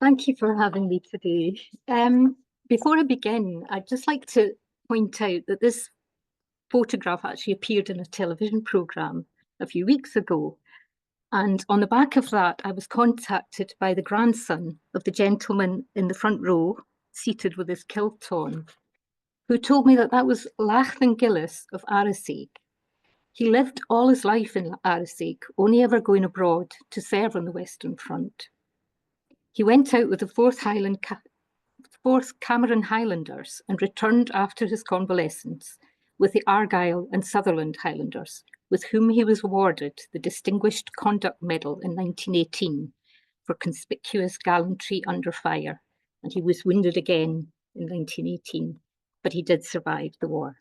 Thank you for having me today. Before I begin, I'd just like to point out that this photograph actually appeared in a television programme a few weeks ago. And on the back of that, I was contacted by the grandson of the gentleman in the front row, seated with his kilt on, who told me that that was Lachlan Gillis of Arisaig. He lived all his life in Arisaig, only ever going abroad to serve on the Western Front. He went out with the 4th Cameron Highlanders and returned after his convalescence with the Argyll and Sutherland Highlanders, with whom he was awarded the Distinguished Conduct Medal in 1918 for conspicuous gallantry under fire, and he was wounded again in 1918, but he did survive the war.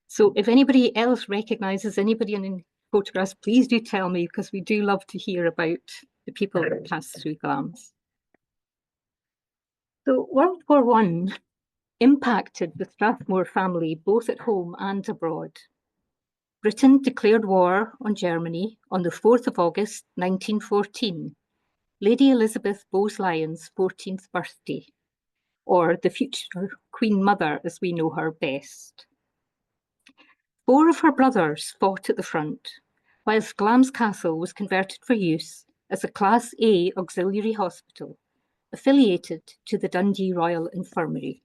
So if anybody else recognises anybody in the photographs, please do tell me, because we do love to hear about the people that passed through Glamis. So World War I impacted the Strathmore family both at home and abroad. Britain declared war on Germany on the 4th of August 1914, Lady Elizabeth Bowes-Lyon's 14th birthday, or the future Queen Mother as we know her best. 4 of her brothers fought at the front, whilst Glamis Castle was converted for use as a Class A auxiliary hospital, affiliated to the Dundee Royal Infirmary.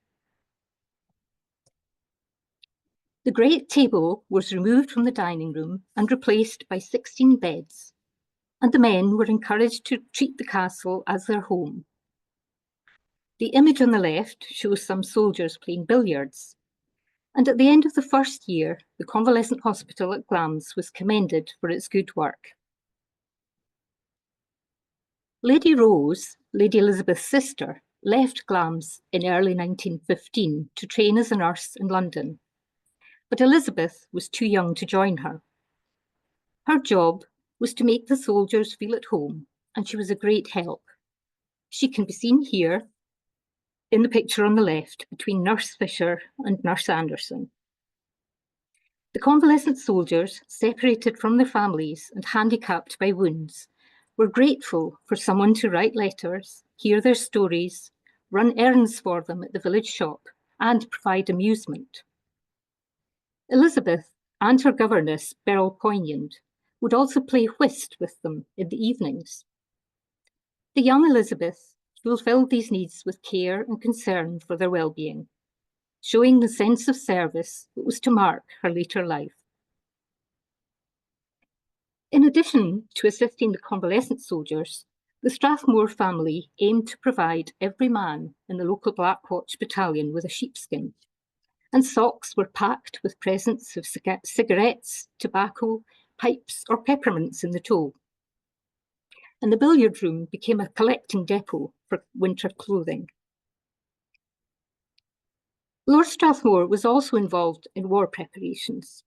The great table was removed from the dining room and replaced by 16 beds, and the men were encouraged to treat the castle as their home. The image on the left shows some soldiers playing billiards, and at the end of the first year, the convalescent hospital at Glamis was commended for its good work. Lady Rose, Lady Elizabeth's sister, left Glamis in early 1915 to train as a nurse in London, but Elizabeth was too young to join her. Her job was to make the soldiers feel at home, and she was a great help. She can be seen here in the picture on the left between Nurse Fisher and Nurse Anderson. The convalescent soldiers, separated from their families and handicapped by wounds, were grateful for someone to write letters, hear their stories, run errands for them at the village shop, and provide amusement. Elizabeth and her governess, Beryl Poignant, would also play whist with them in the evenings. The young Elizabeth fulfilled these needs with care and concern for their well-being, showing the sense of service that was to mark her later life. In addition to assisting the convalescent soldiers, the Strathmore family aimed to provide every man in the local Black Watch battalion with a sheepskin, and socks were packed with presents of cigarettes, tobacco, pipes or peppermints in the toe. And the billiard room became a collecting depot for winter clothing. Lord Strathmore was also involved in war preparations.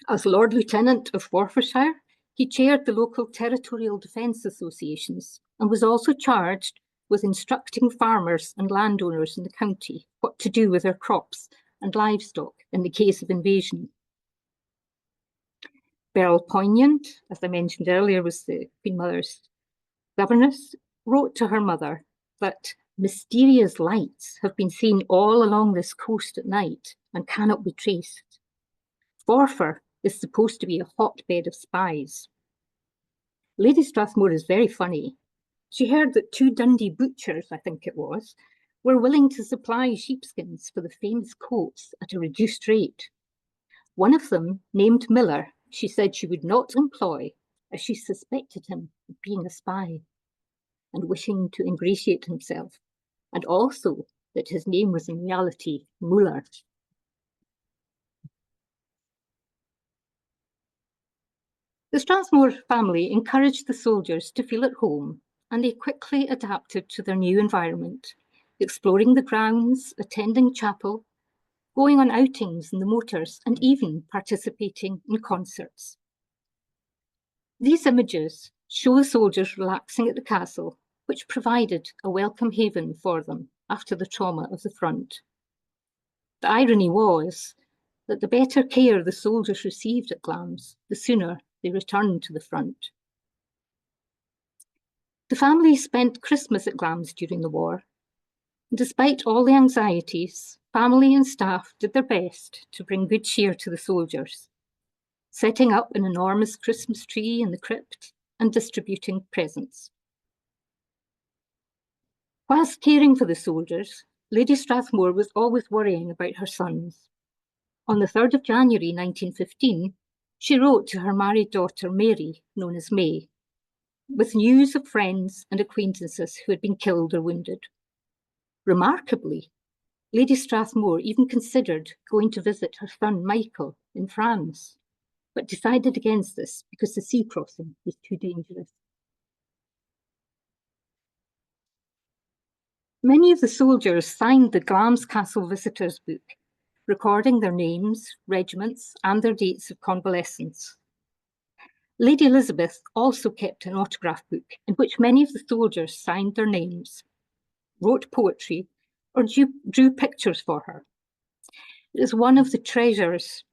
As Lord Lieutenant of Forfarshire, he chaired the local territorial defence associations and was also charged with instructing farmers and landowners in the county what to do with their crops and livestock in the case of invasion. Beryl Poignant, as I mentioned earlier, was the Queen Mother's governess, wrote to her mother that mysterious lights have been seen all along this coast at night and cannot be traced. Forfar is supposed to be a hotbed of spies. Lady Strathmore is very funny. She heard that 2 Dundee butchers, I think it was, were willing to supply sheepskins for the famous coats at a reduced rate. One of them, named Miller, she said she would not employ, as she suspected him of being a spy and wishing to ingratiate himself, and also that his name was in reality Muller. The Strathmore family encouraged the soldiers to feel at home, and they quickly adapted to their new environment, exploring the grounds, attending chapel, going on outings in the motors, and even participating in concerts. These images show the soldiers relaxing at the castle, which provided a welcome haven for them after the trauma of the front. The irony was that the better care the soldiers received at Glamis, the sooner they returned to the front. The family spent Christmas at Glamis during the war. Despite all the anxieties, family and staff did their best to bring good cheer to the soldiers, setting up an enormous Christmas tree in the crypt and distributing presents. Whilst caring for the soldiers, Lady Strathmore was always worrying about her sons. On the 3rd of January 1915, she wrote to her married daughter Mary, known as May, with news of friends and acquaintances who had been killed or wounded. Remarkably, Lady Strathmore even considered going to visit her son Michael in France, but decided against this because the sea crossing was too dangerous. Many of the soldiers signed the Glamis Castle visitors book, recording their names, regiments, and their dates of convalescence. Lady Elizabeth also kept an autograph book in which many of the soldiers signed their names, wrote poetry, or drew pictures for her. It is one of the treasures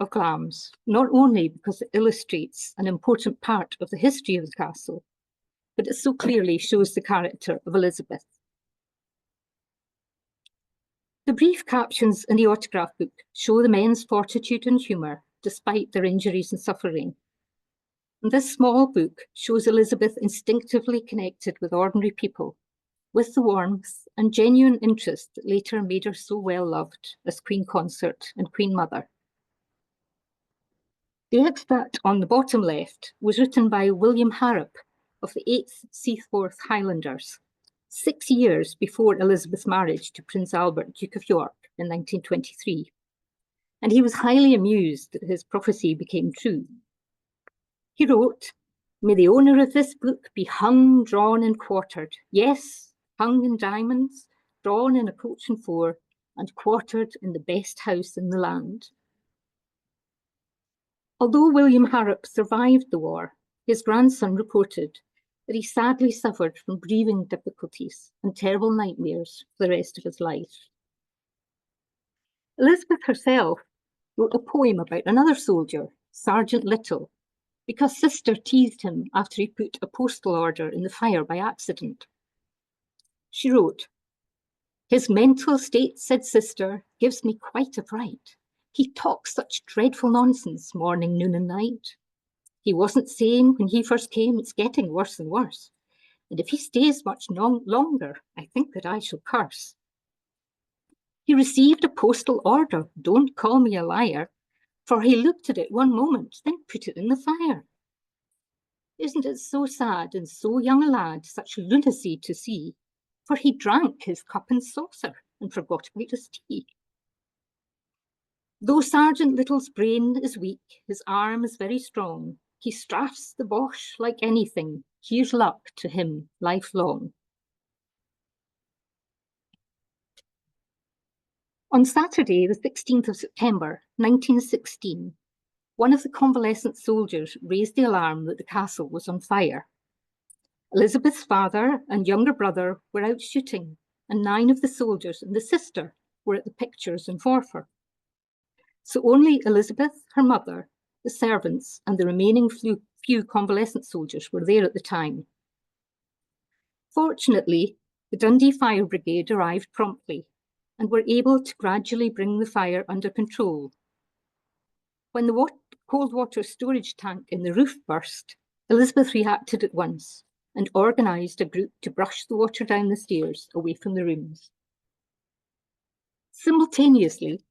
of Glamis, not only because it illustrates an important part of the history of the castle, but it so clearly shows the character of Elizabeth. The brief captions in the autograph book show the men's fortitude and humour despite their injuries and suffering. And this small book shows Elizabeth instinctively connected with ordinary people, with the warmth and genuine interest that later made her so well loved as Queen Consort and Queen Mother. The extract on the bottom left was written by William Harrop of the 8th Seaforth Highlanders, 6 years before Elizabeth's marriage to Prince Albert, Duke of York, in 1923. And he was highly amused that his prophecy became true. He wrote, "May the owner of this book be hung, drawn, and quartered. Yes, hung in diamonds, drawn in a coach and four, and quartered in the best house in the land." Although William Harrop survived the war, his grandson reported that he sadly suffered from breathing difficulties and terrible nightmares for the rest of his life. Elizabeth herself wrote a poem about another soldier, Sergeant Little, because Sister teased him after he put a postal order in the fire by accident. She wrote, "His mental state, said Sister, gives me quite a fright. He talks such dreadful nonsense morning, noon and night. He wasn't sane when he first came, it's getting worse and worse. And if he stays much longer, I think that I shall curse. He received a postal order, don't call me a liar, for he looked at it one moment, then put it in the fire. Isn't it so sad in so young a lad such lunacy to see? For he drank his cup and saucer and forgot about his tea. Though Sergeant Little's brain is weak, his arm is very strong. He strafes the Boche like anything. Here's luck to him lifelong." On Saturday, the 16th of September, 1916, one of the convalescent soldiers raised the alarm that the castle was on fire. Elizabeth's father and younger brother were out shooting, and 9 of the soldiers and the sister were at the pictures in Forfar. So only Elizabeth, her mother, the servants, and the remaining few convalescent soldiers were there at the time. Fortunately, the Dundee Fire Brigade arrived promptly and were able to gradually bring the fire under control. When the cold water storage tank in the roof burst, Elizabeth reacted at once and organised a group to brush the water down the stairs away from the rooms. Simultaneously,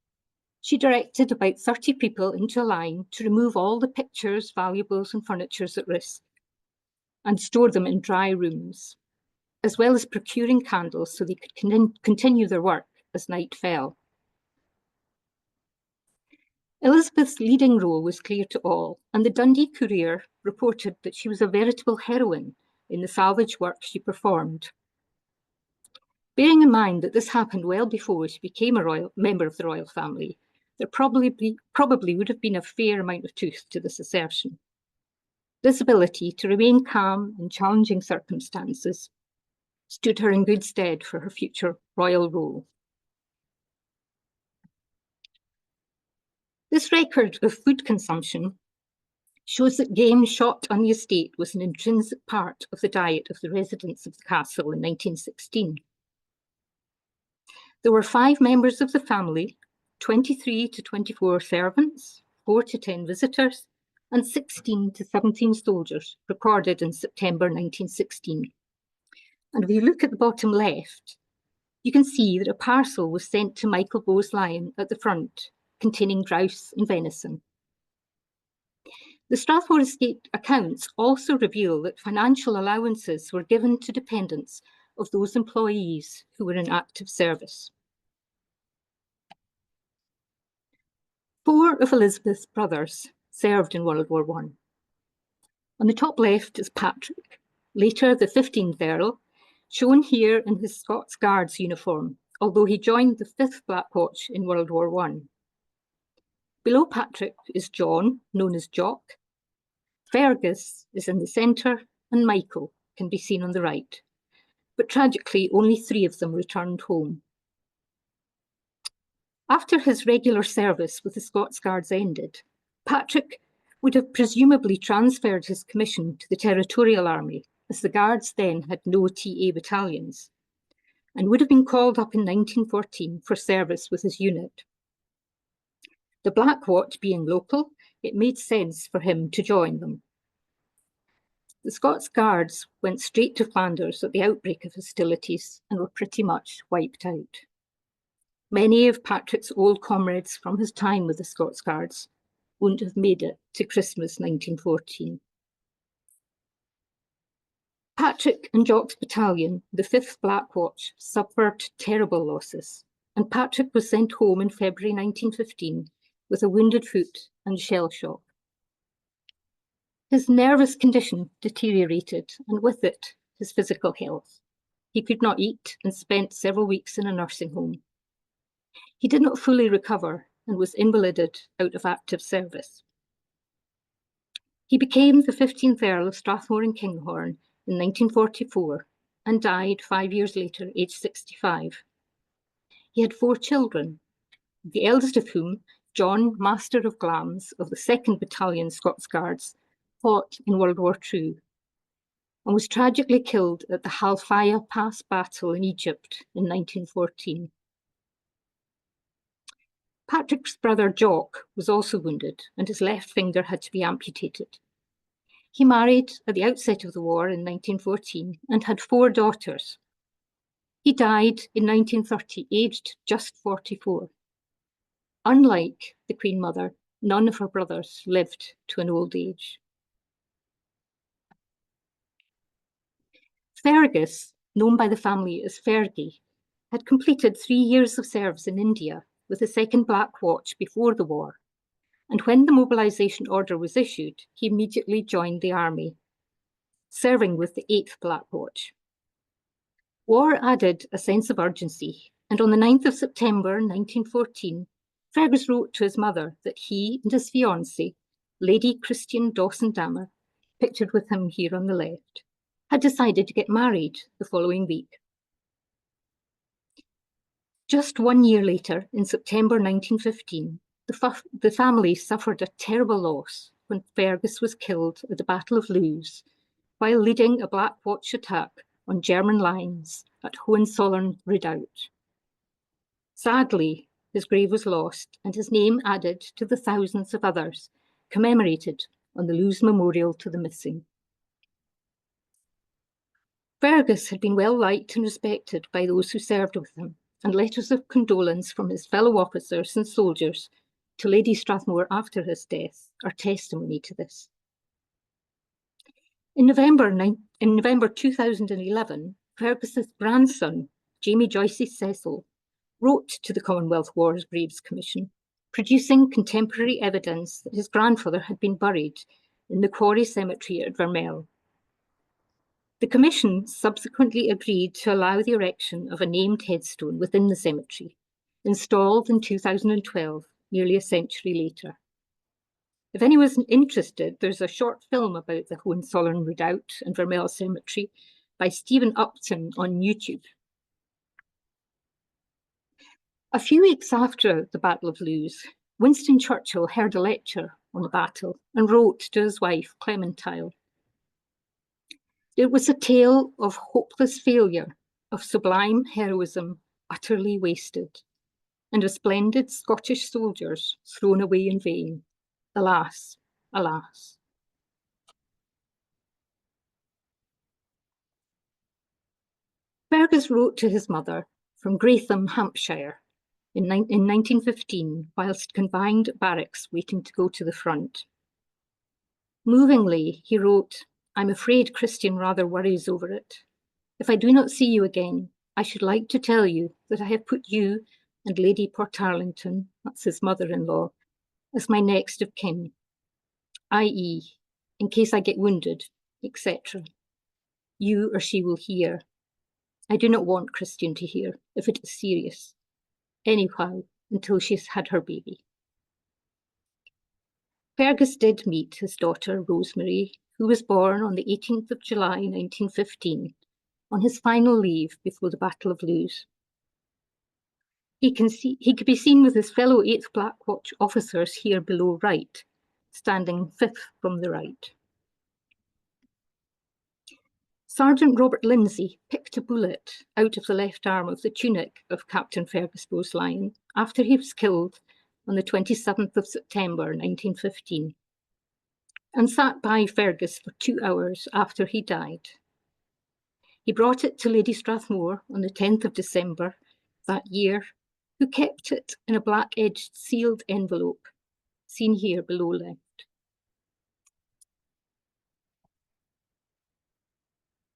she directed about 30 people into a line to remove all the pictures, valuables, and furniture at risk and store them in dry rooms, as well as procuring candles so they could continue their work as night fell. Elizabeth's leading role was clear to all, and the Dundee Courier reported that she was a veritable heroine in the salvage work she performed. Bearing in mind that this happened well before she became a member of the royal family, there probably would have been a fair amount of truth to this assertion. This ability to remain calm in challenging circumstances stood her in good stead for her future royal role. This record of food consumption shows that game shot on the estate was an intrinsic part of the diet of the residents of the castle in 1916. There were 5 members of the family, 23 to 24 servants, 4 to 10 visitors, and 16 to 17 soldiers recorded in September 1916. And if you look at the bottom left, you can see that a parcel was sent to Michael Bowes Lion at the front, containing grouse and venison. The Strathmore estate accounts also reveal that financial allowances were given to dependents of those employees who were in active service. 4 of Elizabeth's brothers served in World War I. On the top left is Patrick, later the 15th Earl, shown here in his Scots Guards uniform, although he joined the 5th Black Watch in World War I. Below Patrick is John, known as Jock. Fergus is in the centre, and Michael can be seen on the right. But tragically, only 3 of them returned home. After his regular service with the Scots Guards ended, Patrick would have presumably transferred his commission to the Territorial Army, as the Guards then had no TA battalions, and would have been called up in 1914 for service with his unit. The Black Watch being local, it made sense for him to join them. The Scots Guards went straight to Flanders at the outbreak of hostilities and were pretty much wiped out. Many of Patrick's old comrades from his time with the Scots Guards wouldn't have made it to Christmas 1914. Patrick and Jock's battalion, the 5th Black Watch, suffered terrible losses, and Patrick was sent home in February 1915 with a wounded foot and shell shock. His nervous condition deteriorated, and with it, his physical health. He could not eat and spent several weeks in a nursing home. He did not fully recover and was invalided out of active service. He became the 15th Earl of Strathmore and Kinghorn in 1944 and died 5 years later, aged 65. He had 4 children, the eldest of whom, John, Master of Glamis of the 2nd Battalion Scots Guards, fought in World War II and was tragically killed at the Halfaya Pass battle in Egypt in 1914. Patrick's brother Jock was also wounded and his left finger had to be amputated. He married at the outset of the war in 1914 and had 4 daughters. He died in 1930, aged just 44. Unlike the Queen Mother, none of her brothers lived to an old age. Fergus, known by the family as Fergie, had completed 3 years of service in India with the 2nd Black Watch before the war, and when the mobilisation order was issued, he immediately joined the army, serving with the 8th Black Watch. War added a sense of urgency, and on the 9th of September 1914, Fergus wrote to his mother that he and his fiancée, Lady Christian Dawson Damer, pictured with him here on the left, had decided to get married the following week. Just 1 year later, in September 1915, the family suffered a terrible loss when Fergus was killed at the Battle of Lewes while leading a Black Watch attack on German lines at Hohenzollern Redoubt. Sadly, his grave was lost and his name added to the thousands of others commemorated on the Lewes Memorial to the Missing. Fergus had been well liked and respected by those who served with him, and letters of condolence from his fellow officers and soldiers to Lady Strathmore after his death are testimony to this. In November 2011, Fergus's grandson, Jamie Joyce Cecil, wrote to the Commonwealth War Graves Commission, producing contemporary evidence that his grandfather had been buried in the Quarry Cemetery at Vermelle. The Commission subsequently agreed to allow the erection of a named headstone within the cemetery, installed in 2012, nearly a century later. If anyone's interested, there's a short film about the Hohenzollern Redoubt and Vermelle Cemetery by Stephen Upton on YouTube. A few weeks after the Battle of Lewes, Winston Churchill heard a lecture on the battle and wrote to his wife, Clementine. It was a tale of hopeless failure, of sublime heroism utterly wasted, and of splendid Scottish soldiers thrown away in vain. Alas, alas. Fergus wrote to his mother from Gratham, Hampshire, in 1915, whilst confined at barracks waiting to go to the front. Movingly, he wrote, "I'm afraid Christian rather worries over it. If I do not see you again, I should like to tell you that I have put you and Lady Portarlington, that's his mother-in-law, as my next of kin, i.e., in case I get wounded, etc. You or she will hear. I do not want Christian to hear, if it is serious. Anyhow, until she's had her baby." Fergus did meet his daughter, Rosemary, who was born on the 18th of July, 1915, on his final leave before the Battle of Lewes. He could be seen with his fellow 8th Black Watch officers here below right, standing 5th from the right. Sergeant Robert Lynsey picked a bullet out of the left arm of the tunic of Captain Fergus Bowes-Lyon after he was killed on the 27th of September 1915, and sat by Fergus for 2 hours after he died. He brought it to Lady Strathmore on the 10th of December that year, who kept it in a black-edged sealed envelope, seen here below left.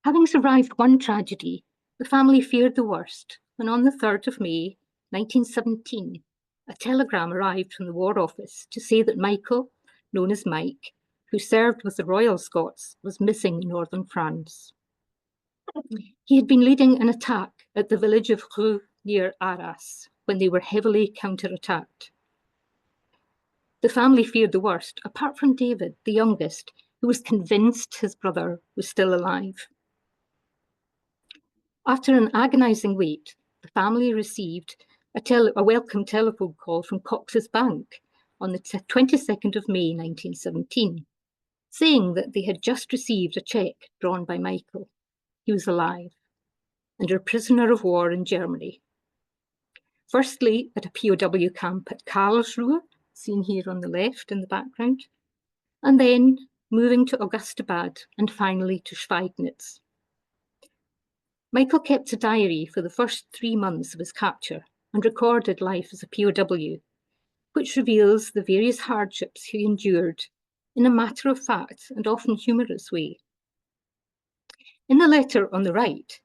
Having survived one tragedy, the family feared the worst when on the 3rd of May, 1917, a telegram arrived from the War Office to say that Michael, known as Mike, who served with the Royal Scots, was missing in northern France. He had been leading an attack at the village of Rue near Arras when they were heavily counterattacked. The family feared the worst, apart from David, the youngest, who was convinced his brother was still alive. After an agonising wait, the family received a welcome telephone call from Cox's Bank on the 22nd of May 1917, saying that they had just received a cheque drawn by Michael. He was alive and a prisoner of war in Germany. Firstly, at a POW camp at Karlsruhe, seen here on the left in the background, and then moving to Augustabad and finally to Schweidnitz. Michael kept a diary for the first 3 months of his capture and recorded life as a POW, which reveals the various hardships he endured in a matter-of-fact and often humorous way. In the letter on the right,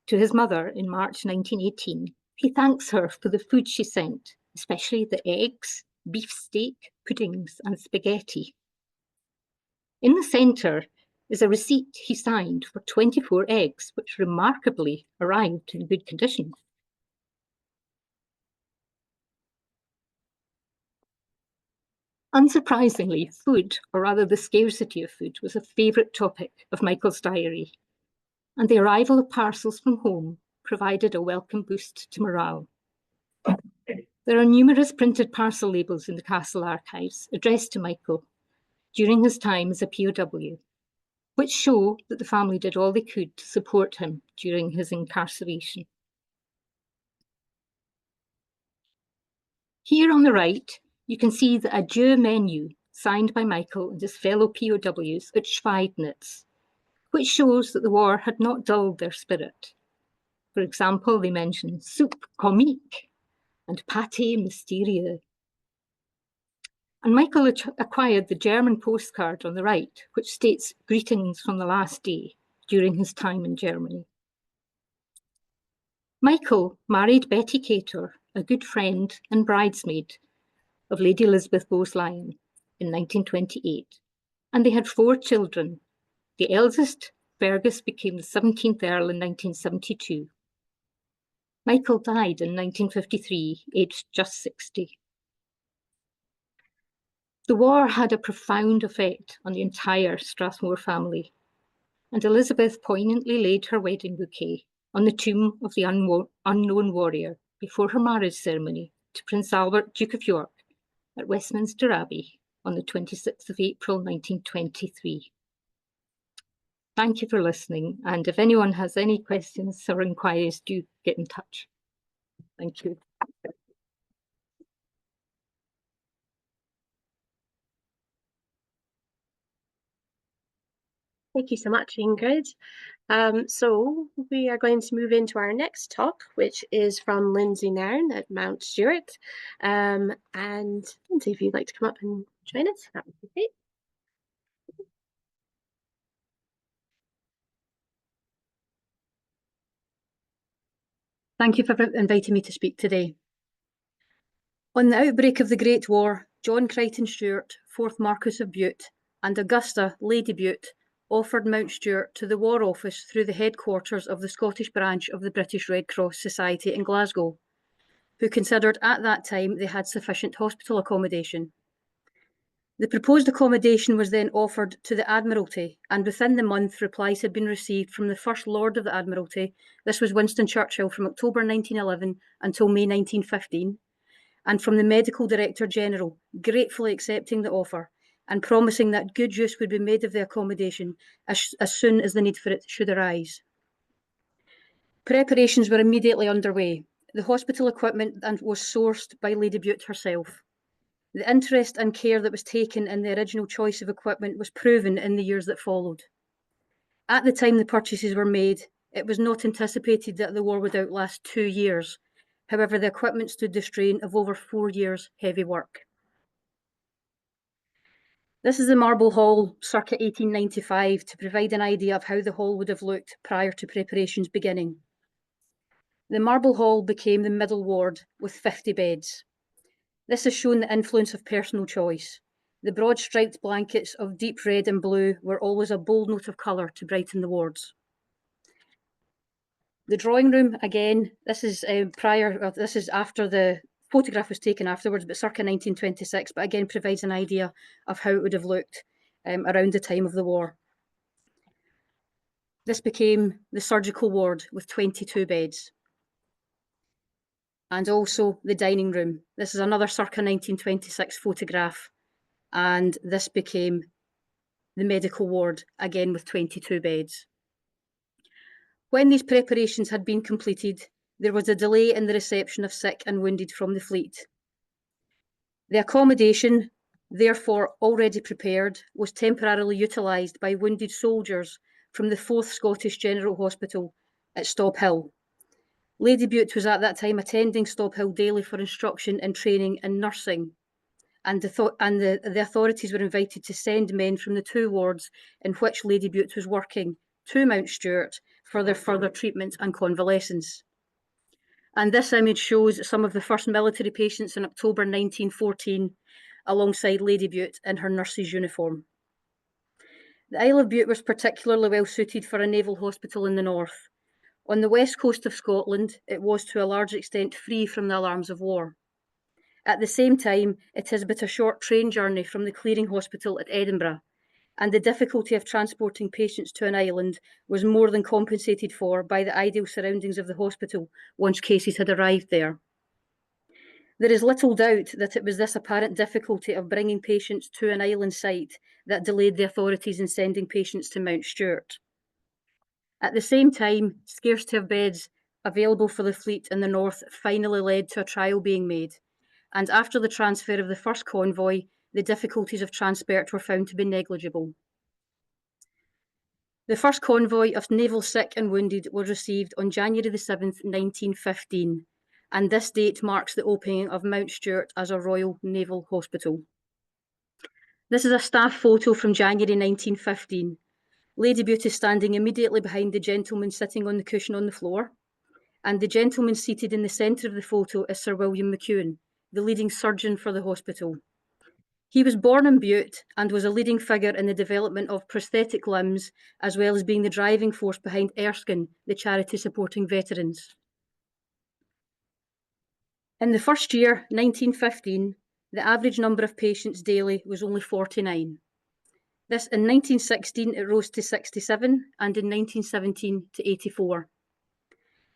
to his mother in March 1918, he thanks her for the food she sent, especially the eggs, beefsteak, puddings, and spaghetti. In the centre is a receipt he signed for 24 eggs, which remarkably arrived in good condition. Unsurprisingly, food, or rather the scarcity of food, was a favourite topic of Michael's diary, and the arrival of parcels from home provided a welcome boost to morale. There are numerous printed parcel labels in the castle archives addressed to Michael during his time as a POW, which show that the family did all they could to support him during his incarceration. Here on the right, you can see the adieu menu signed by Michael and his fellow POWs at Schweidnitz, which shows that the war had not dulled their spirit. For example, they mention soup comique and pâté mystérieux. And Michael acquired the German postcard on the right, which states greetings from the last day during his time in Germany. Michael married Betty Cator, a good friend and bridesmaid of Lady Elizabeth Bowes-Lyon, in 1928, and they had 4 children. The eldest, Fergus, became the 17th Earl in 1972. Michael died in 1953, aged just 60. The war had a profound effect on the entire Strathmore family, and Elizabeth poignantly laid her wedding bouquet on the tomb of the unknown warrior before her marriage ceremony to Prince Albert, Duke of York, at Westminster Abbey on the 26th of April 1923. Thank you for listening, and if anyone has any questions or inquiries, do get in touch. Thank you. Thank you so much, Ingrid. So we are going to move into our next talk, which is from Lynsey Nairn at Mount Stuart. And Lynsey, if you'd like to come up and join us, that would be great. Thank you for inviting me to speak today. On the outbreak of the Great War, John Crichton Stuart, 4th Marquess of Bute, and Augusta, Lady Bute, offered Mount Stuart to the War Office through the headquarters of the Scottish branch of the British Red Cross Society in Glasgow, who considered at that time they had sufficient hospital accommodation. The proposed accommodation was then offered to the Admiralty, and within the month replies had been received from the First Lord of the Admiralty, this was Winston Churchill, from October 1911 until May 1915, and from the Medical Director General, gratefully accepting the offer and promising that good use would be made of the accommodation as soon as the need for it should arise. Preparations were immediately underway. The hospital equipment was sourced by Lady Bute herself. The interest and care that was taken in the original choice of equipment was proven in the years that followed. At the time the purchases were made, it was not anticipated that the war would outlast 2 years. However, the equipment stood the strain of over 4 years' heavy work. This is the Marble Hall circa 1895 to provide an idea of how the hall would have looked prior to preparations beginning. The Marble Hall became the middle ward with 50 beds. This has shown the influence of personal choice. The broad striped blankets of deep red and blue were always a bold note of colour to brighten the wards. The drawing room, again, this is after the photograph was taken afterwards, but circa 1926, but again provides an idea of how it would have looked around the time of the war. This became the surgical ward with 22 beds. And also the dining room. This is another circa 1926 photograph, and this became the medical ward, again with 22 beds. When these preparations had been completed, there was a delay in the reception of sick and wounded from the fleet. The accommodation, therefore already prepared, was temporarily utilised by wounded soldiers from the 4th Scottish General Hospital at Stob Hill. Lady Bute was at that time attending Stob Hill daily for instruction and training in nursing, and the authorities were invited to send men from the 2 wards in which Lady Bute was working to Mount Stuart for their further treatment and convalescence. And this image shows some of the first military patients in October 1914, alongside Lady Bute in her nurse's uniform. The Isle of Bute was particularly well suited for a naval hospital in the north. On the west coast of Scotland, it was to a large extent free from the alarms of war. At the same time, it is but a short train journey from the Clearing Hospital at Edinburgh, and the difficulty of transporting patients to an island was more than compensated for by the ideal surroundings of the hospital once cases had arrived there. There is little doubt that it was this apparent difficulty of bringing patients to an island site that delayed the authorities in sending patients to Mount Stuart. At the same time, scarcity of beds available for the fleet in the north finally led to a trial being made, and after the transfer of the first convoy, the difficulties of transport were found to be negligible. The first convoy of naval sick and wounded was received on January the 7th, 1915, and this date marks the opening of Mount Stuart as a Royal Naval Hospital. This is a staff photo from January 1915. Lady Bute is standing immediately behind the gentleman sitting on the cushion on the floor, and the gentleman seated in the centre of the photo is Sir William McEwen, the leading surgeon for the hospital. He was born in Bute and was a leading figure in the development of prosthetic limbs, as well as being the driving force behind Erskine, the charity supporting veterans. In the first year, 1915, the average number of patients daily was only 49. This in 1916, it rose to 67, and in 1917 to 84.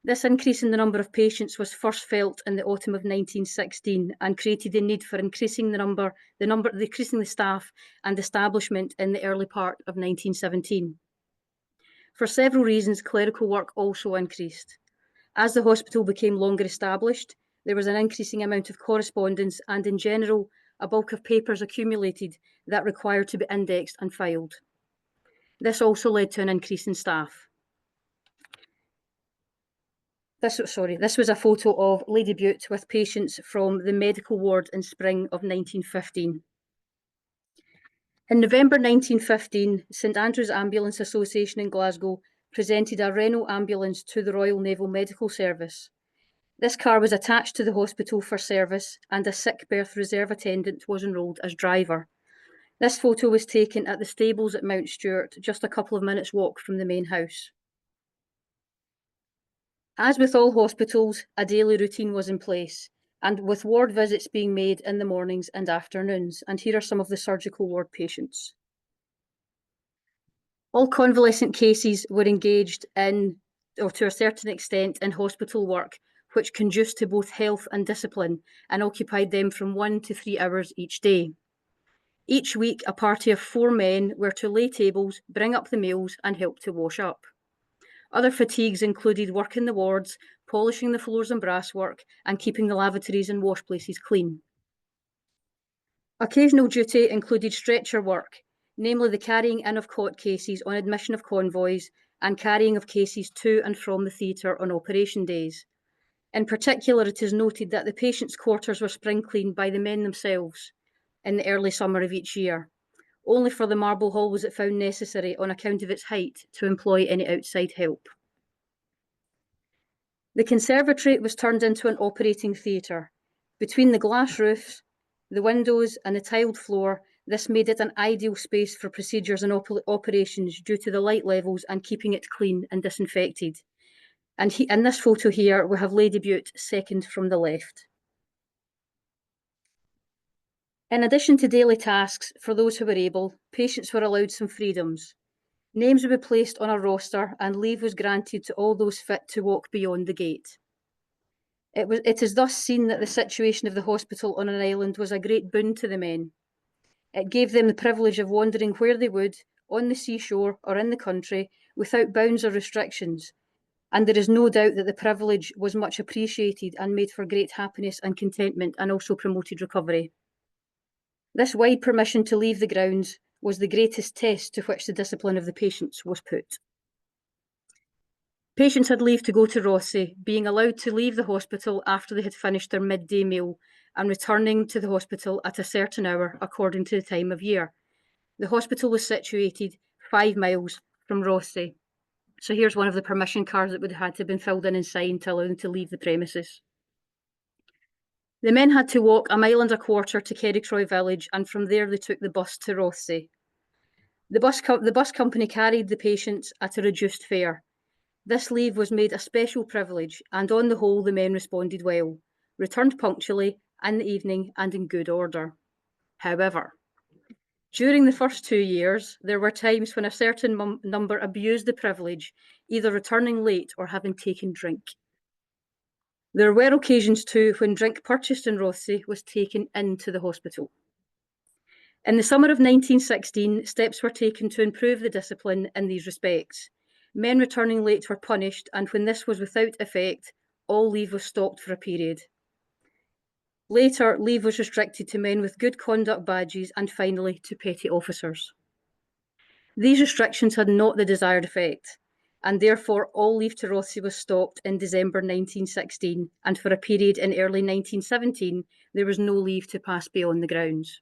This increase in the number of patients was first felt in the autumn of 1916 and created the need for increasing the staff and establishment in the early part of 1917. For several reasons, clerical work also increased. As the hospital became longer established, there was an increasing amount of correspondence and, in general, a bulk of papers accumulated that required to be indexed and filed. This also led to an increase in staff. This was a photo of Lady Bute with patients from the medical ward in spring of 1915. In November 1915, St Andrew's Ambulance Association in Glasgow presented a Renault ambulance to the Royal Naval Medical Service. This car was attached to the hospital for service and a sick berth reserve attendant was enrolled as driver. This photo was taken at the stables at Mount Stuart, just a couple of minutes' walk from the main house. As with all hospitals, a daily routine was in place, and with ward visits being made in the mornings and afternoons. And here are some of the surgical ward patients. All convalescent cases were engaged in, or to a certain extent, in hospital work, which conduced to both health and discipline and occupied them from 1 to 3 hours each day. Each week, a party of 4 men were to lay tables, bring up the meals, and help to wash up. Other fatigues included work in the wards, polishing the floors and brasswork, and keeping the lavatories and wash places clean. Occasional duty included stretcher work, namely the carrying in of cot cases on admission of convoys and carrying of cases to and from the theatre on operation days. In particular, it is noted that the patients' quarters were spring cleaned by the men themselves in the early summer of each year. Only for the marble hall was it found necessary, on account of its height, to employ any outside help. The conservatory was turned into an operating theatre. Between the glass roofs, the windows and the tiled floor, this made it an ideal space for procedures and operations due to the light levels and keeping it clean and disinfected. And in this photo here, we have Lady Bute second from the left. In addition to daily tasks, for those who were able, patients were allowed some freedoms. Names would be placed on a roster and leave was granted to all those fit to walk beyond the gate. It is thus seen that the situation of the hospital on an island was a great boon to the men. It gave them the privilege of wandering where they would, on the seashore or in the country, without bounds or restrictions, and there is no doubt that the privilege was much appreciated and made for great happiness and contentment, and also promoted recovery. This wide permission to leave the grounds was the greatest test to which the discipline of the patients was put. Patients had leave to go to Rothsay, being allowed to leave the hospital after they had finished their midday meal and returning to the hospital at a certain hour according to the time of year. The hospital was situated 5 miles from Rothsay. So here's one of the permission cards that would have had to have been filled in and signed to allow them to leave the premises. The men had to walk 1.25 miles to Kerrycroy village, and from there they took the bus to Rothsay. The bus company carried the patients at a reduced fare. This leave was made a special privilege, and on the whole the men responded well, returned punctually in the evening and in good order. However, during the first 2 years, there were times when a certain number abused the privilege, either returning late or having taken drink. There were occasions too when drink purchased in Rothsay was taken into the hospital. In the summer of 1916, steps were taken to improve the discipline in these respects. Men returning late were punished, and when this was without effect, all leave was stopped for a period. Later, leave was restricted to men with good conduct badges and finally to petty officers. These restrictions had not the desired effect, and therefore all leave to Rothsay was stopped in December 1916, and for a period in early 1917, there was no leave to pass beyond the grounds.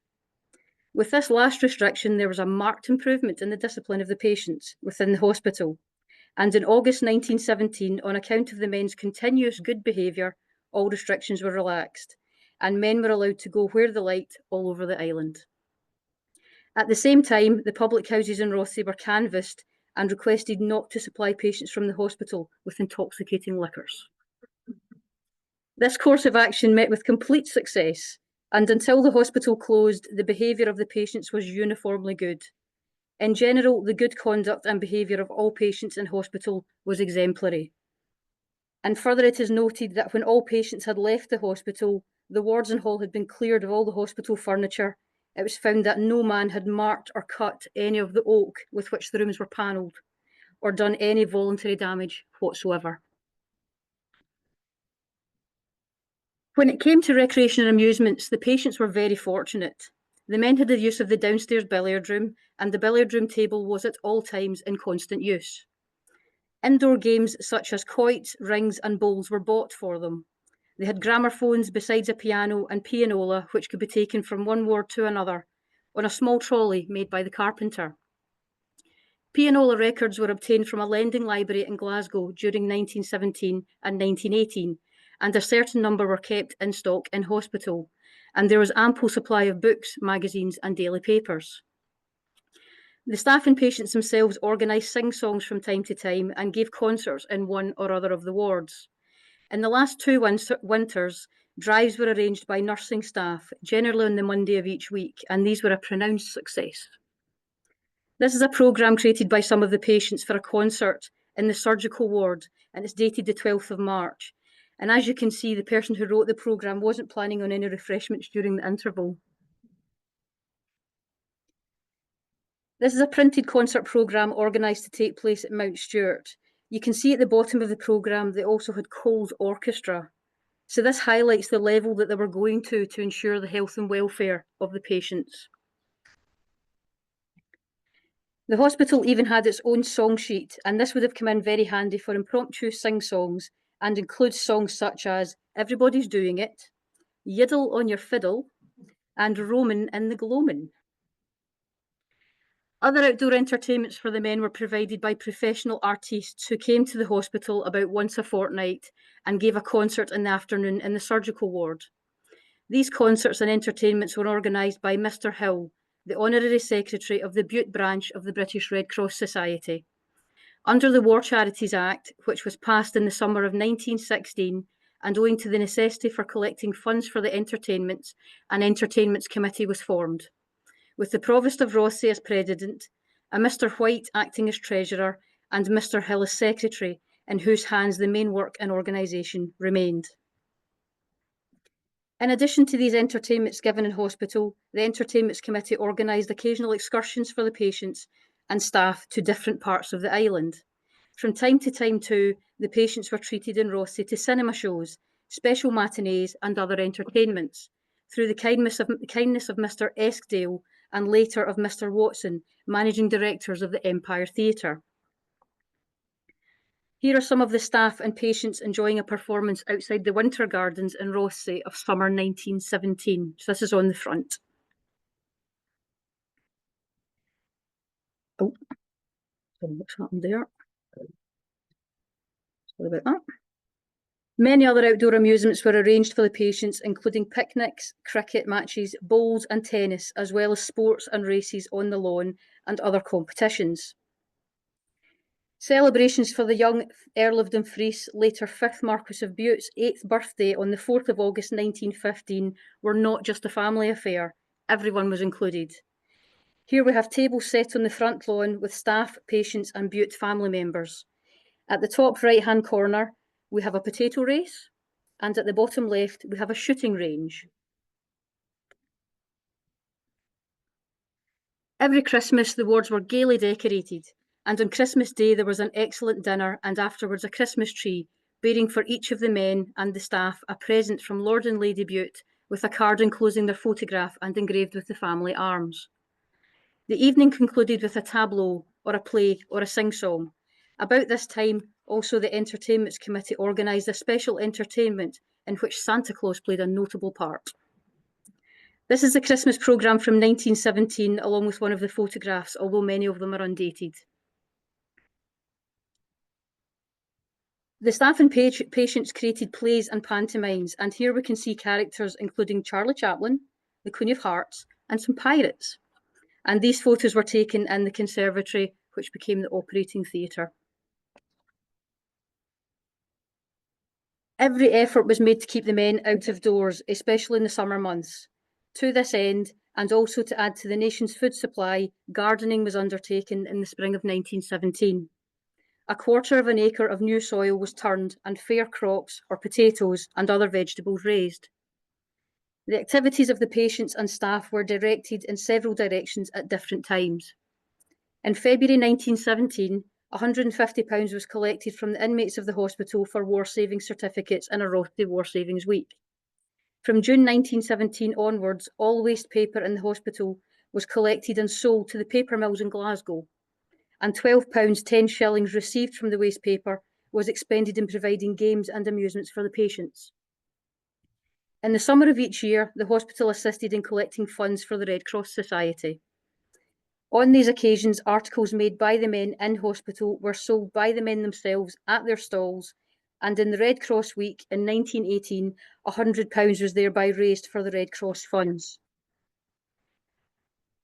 With this last restriction, there was a marked improvement in the discipline of the patients within the hospital, and in August 1917, on account of the men's continuous good behaviour, all restrictions were relaxed, and men were allowed to go where they liked all over the island. At the same time, the public houses in Rothsay were canvassed and requested not to supply patients from the hospital with intoxicating liquors. This course of action met with complete success, and until the hospital closed, the behaviour of the patients was uniformly good. In general, the good conduct and behaviour of all patients in hospital was exemplary. And further, it is noted that when all patients had left the hospital, the wards and hall had been cleared of all the hospital furniture. It was found that no man had marked or cut any of the oak with which the rooms were panelled, or done any voluntary damage whatsoever. When it came to recreation and amusements, the patients were very fortunate. The men had the use of the downstairs billiard room, and the billiard room table was at all times in constant use. Indoor games such as quoits, rings, and bowls were bought for them. They had gramophones besides a piano and pianola, which could be taken from one ward to another on a small trolley made by the carpenter. Pianola records were obtained from a lending library in Glasgow during 1917 and 1918, and a certain number were kept in stock in hospital, and there was ample supply of books, magazines, and daily papers. The staff and patients themselves organised sing-songs from time to time and gave concerts in one or other of the wards. In the last 2 winters, drives were arranged by nursing staff, generally on the Monday of each week, and these were a pronounced success. This is a programme created by some of the patients for a concert in the surgical ward, and it's dated the 12th of March. And as you can see, the person who wrote the programme wasn't planning on any refreshments during the interval. This is a printed concert programme organised to take place at Mount Stuart. You can see at the bottom of the programme they also had Cole's Orchestra. So this highlights the level that they were going to ensure the health and welfare of the patients. The hospital even had its own song sheet, and this would have come in very handy for impromptu sing-songs and includes songs such as Everybody's Doing It, Yiddle on Your Fiddle, and Roman in the Gloamin'. Other outdoor entertainments for the men were provided by professional artists who came to the hospital about once a fortnight and gave a concert in the afternoon in the surgical ward. These concerts and entertainments were organised by Mr. Hill, the Honorary Secretary of the Bute branch of the British Red Cross Society. Under the War Charities Act, which was passed in the summer of 1916, and owing to the necessity for collecting funds for the entertainments, an entertainments committee was formed, with the Provost of Rothesay as President, a Mr. Whyte acting as Treasurer, and Mr. Hill as Secretary, in whose hands the main work and organisation remained. In addition to these entertainments given in hospital, the Entertainments Committee organised occasional excursions for the patients and staff to different parts of the island. From time to time too, the patients were treated in Rothesay to cinema shows, special matinees and other entertainments, through the kindness of Mr. Eskdale and later of Mr. Watson, managing directors of the Empire Theatre. Here are some of the staff and patients enjoying a performance outside the Winter Gardens in Rothesay of summer 1917. So this is on the front. Oh, sorry, what's happened there? Sorry about that. Many other outdoor amusements were arranged for the patients, including picnics, cricket matches, bowls and tennis, as well as sports and races on the lawn and other competitions. Celebrations for the young Earl of Dumfries, later 5th Marquess of Bute's 8th birthday on the 4th of August 1915 were not just a family affair. Everyone was included. Here we have tables set on the front lawn with staff, patients and Bute family members. At the top right-hand corner, we have a potato race, and at the bottom left, we have a shooting range. Every Christmas, the wards were gaily decorated, and on Christmas Day there was an excellent dinner and afterwards a Christmas tree, bearing for each of the men and the staff a present from Lord and Lady Bute, with a card enclosing their photograph and engraved with the family arms. The evening concluded with a tableau, or a play, or a sing-song. About this time, also the Entertainments Committee organised a special entertainment in which Santa Claus played a notable part. This is the Christmas programme from 1917, along with one of the photographs, although many of them are undated. The staff and patients created plays and pantomimes, and here we can see characters including Charlie Chaplin, the Queen of Hearts, and some pirates. And these photos were taken in the conservatory, which became the operating theatre. Every effort was made to keep the men out of doors, especially in the summer months. To this end, and also to add to the nation's food supply, gardening was undertaken in the spring of 1917. a quarter of an acre of new soil was turned and fair crops or potatoes and other vegetables raised. The activities of the patients and staff were directed in several directions at different times. In February 1917, £150 was collected from the inmates of the hospital for war savings certificates in a Rothsay War Savings Week. From June 1917 onwards, all waste paper in the hospital was collected and sold to the paper mills in Glasgow, and £12, 10 shillings received from the waste paper was expended in providing games and amusements for the patients. In the summer of each year, the hospital assisted in collecting funds for the Red Cross Society. On these occasions, articles made by the men in hospital were sold by the men themselves at their stalls, and in the Red Cross Week in 1918, £100 was thereby raised for the Red Cross funds.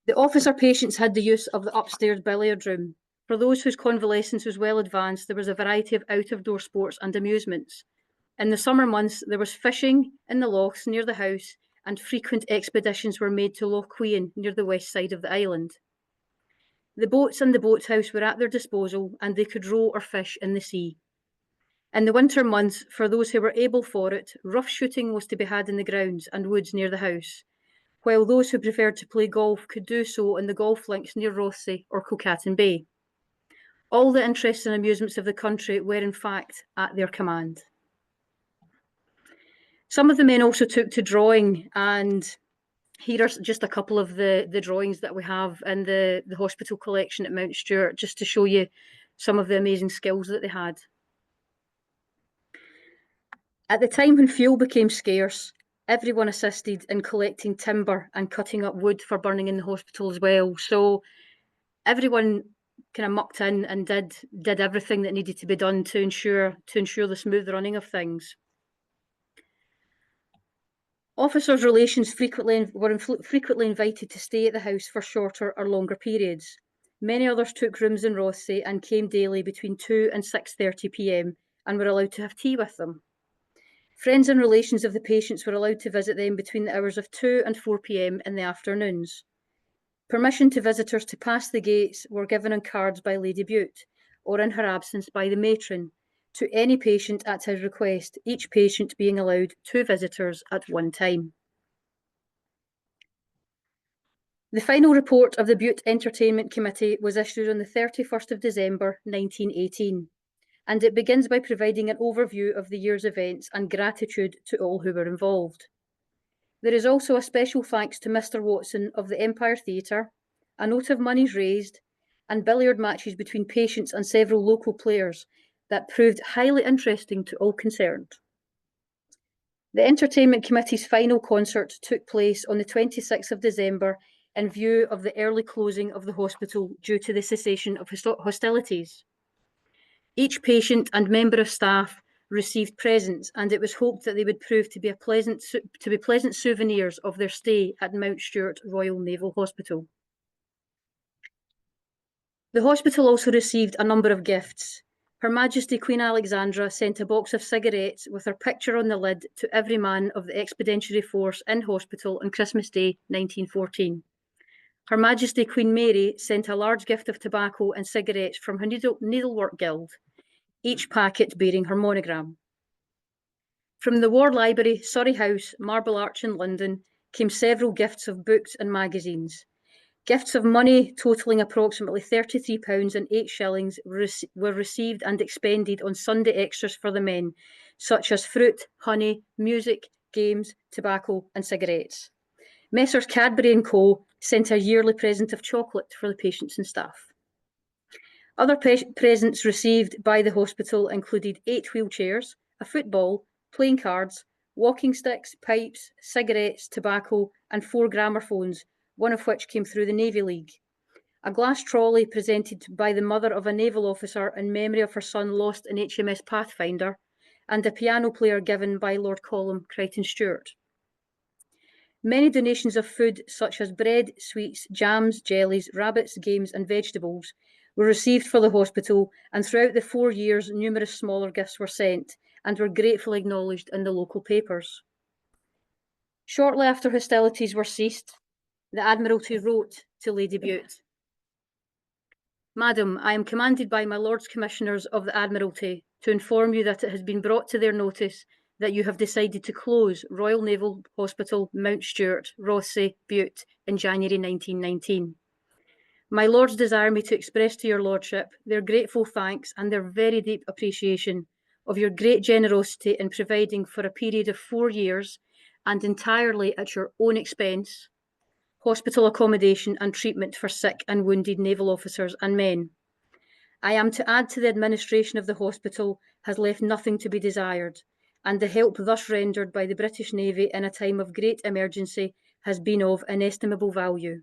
The officer patients had the use of the upstairs billiard room. For those whose convalescence was well advanced, there was a variety of out-of-door sports and amusements. In the summer months, there was fishing in the lochs near the house, and frequent expeditions were made to Loch Queen near the west side of the island. The boats and the boathouse were at their disposal, and they could row or fish in the sea. In the winter months, for those who were able for it, rough shooting was to be had in the grounds and woods near the house, while those who preferred to play golf could do so in the golf links near Rothsay or Cocatan Bay. All the interests and amusements of the country were in fact at their command. Some of the men also took to drawing, and here are just a couple of the drawings that we have in the hospital collection at Mount Stuart, just to show you some of the amazing skills that they had. At the time when fuel became scarce, everyone assisted in collecting timber and cutting up wood for burning in the hospital as well. So everyone kind of mucked in and did everything that needed to be done to ensure the smooth running of things. Officers' relations were frequently invited to stay at the house for shorter or longer periods. Many others took rooms in Rothsay and came daily between 2 and 6:30 p.m. and were allowed to have tea with them. Friends and relations of the patients were allowed to visit them between the hours of 2 and 4 p.m. in the afternoons. Permission to visitors to pass the gates were given on cards by Lady Bute, or in her absence by the matron, to any patient at his request, each patient being allowed 2 visitors at one time. The final report of the Bute Entertainment Committee was issued on the 31st of December 1918, and it begins by providing an overview of the year's events and gratitude to all who were involved. There is also a special thanks to Mr. Watson of the Empire Theatre, a note of monies raised, and billiard matches between patients and several local players that proved highly interesting to all concerned. The Entertainment Committee's final concert took place on the 26th of December in view of the early closing of the hospital due to the cessation of hostilities. Each patient and member of staff received presents, and it was hoped that they would prove to be pleasant souvenirs of their stay at Mount Stuart Royal Naval Hospital. The hospital also received a number of gifts. Her Majesty Queen Alexandra sent a box of cigarettes with her picture on the lid to every man of the Expeditionary Force in hospital on Christmas Day 1914. Her Majesty Queen Mary sent a large gift of tobacco and cigarettes from her Needlework Guild, each packet bearing her monogram. From the War Library, Surrey House, Marble Arch in London, came several gifts of books and magazines. Gifts of money totalling approximately £33 and 8 shillings were received and expended on Sunday extras for the men, such as fruit, honey, music, games, tobacco and cigarettes. Messrs Cadbury & Co. sent a yearly present of chocolate for the patients and staff. Other presents received by the hospital included 8 wheelchairs, a football, playing cards, walking sticks, pipes, cigarettes, tobacco and 4 gramophones, one of which came through the Navy League. A glass trolley presented by the mother of a naval officer in memory of her son lost in HMS Pathfinder, and a piano player given by Lord Column, Crichton Stuart. Many donations of food such as bread, sweets, jams, jellies, rabbits, games and vegetables were received for the hospital, and throughout the 4 years numerous smaller gifts were sent and were gratefully acknowledged in the local papers. Shortly after hostilities were ceased, the Admiralty wrote to Lady Bute, Madam, I am commanded by my Lords Commissioners of the Admiralty to inform you that it has been brought to their notice that you have decided to close Royal Naval Hospital, Mount Stuart, Rothesay, Bute in January 1919. My Lords desire me to express to your Lordship their grateful thanks and their very deep appreciation of your great generosity in providing for a period of 4 years and entirely at your own expense hospital accommodation and treatment for sick and wounded naval officers and men. I am to add to the administration of the hospital has left nothing to be desired, and the help thus rendered by the British Navy in a time of great emergency has been of inestimable value.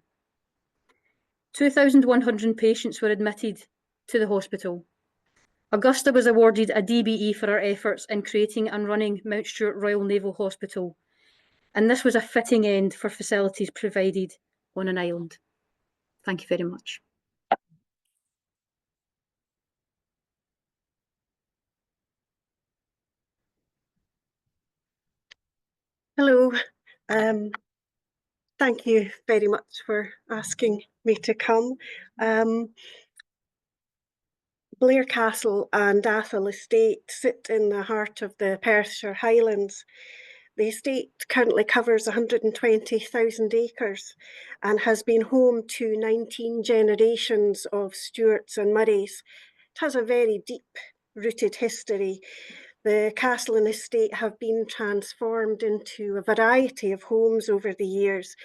2,100 patients were admitted to the hospital. Augusta was awarded a DBE for her efforts in creating and running Mount Stuart Royal Naval Hospital, and this was a fitting end for facilities provided on an island. Thank you very much. Hello. Thank you very much for asking me to come. Blair Castle and Athol Estate sit in the heart of the Perthshire Highlands. The estate currently covers 120,000 acres and has been home to 19 generations of Stuarts and Murrays. It has a very deep-rooted history. The castle and estate have been transformed into a variety of homes over the years,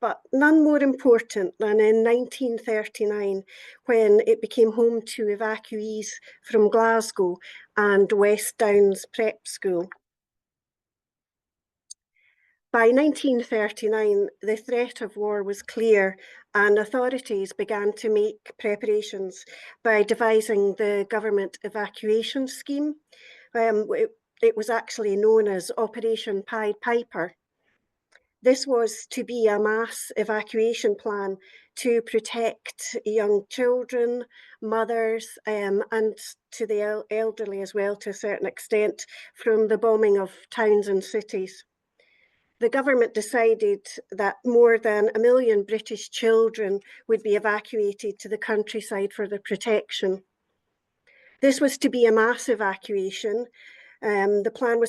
but none more important than in 1939, when it became home to evacuees from Glasgow and West Downs Prep School. By 1939, the threat of war was clear, and authorities began to make preparations by devising the government evacuation scheme. It was actually known as Operation Pied Piper. This was to be a mass evacuation plan to protect young children, mothers, and to the elderly as well, to a certain extent, from the bombing of towns and cities. The government decided that more than 1 million British children would be evacuated to the countryside for their protection. This was to be a mass evacuation. The plan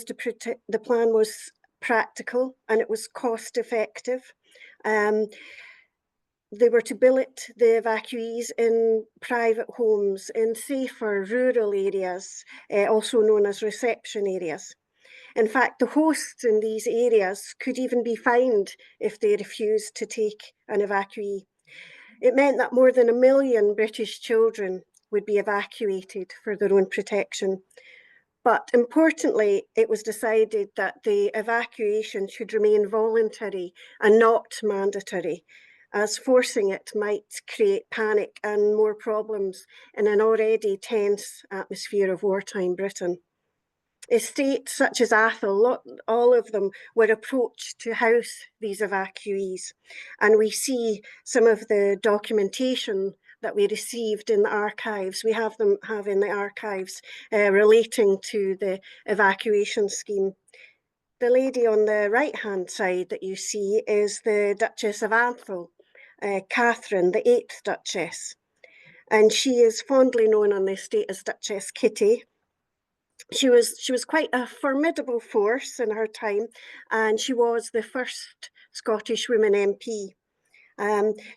was practical and it was cost effective. They were to billet the evacuees in private homes in safer rural areas, also known as reception areas. In fact, the hosts in these areas could even be fined if they refused to take an evacuee. It meant that more than 1 million British children would be evacuated for their own protection. But importantly, it was decided that the evacuation should remain voluntary and not mandatory, as forcing it might create panic and more problems in an already tense atmosphere of wartime Britain. Estates such as Athol, all of them were approached to house these evacuees. And we see some of the documentation that we received in the archives. We have in the archives relating to the evacuation scheme. The lady on the right-hand side that you see is the Duchess of Athol, Catherine, the 8th Duchess. And she is fondly known on the estate as Duchess Kitty. She was quite a formidable force in her time, and she was the first Scottish woman MP.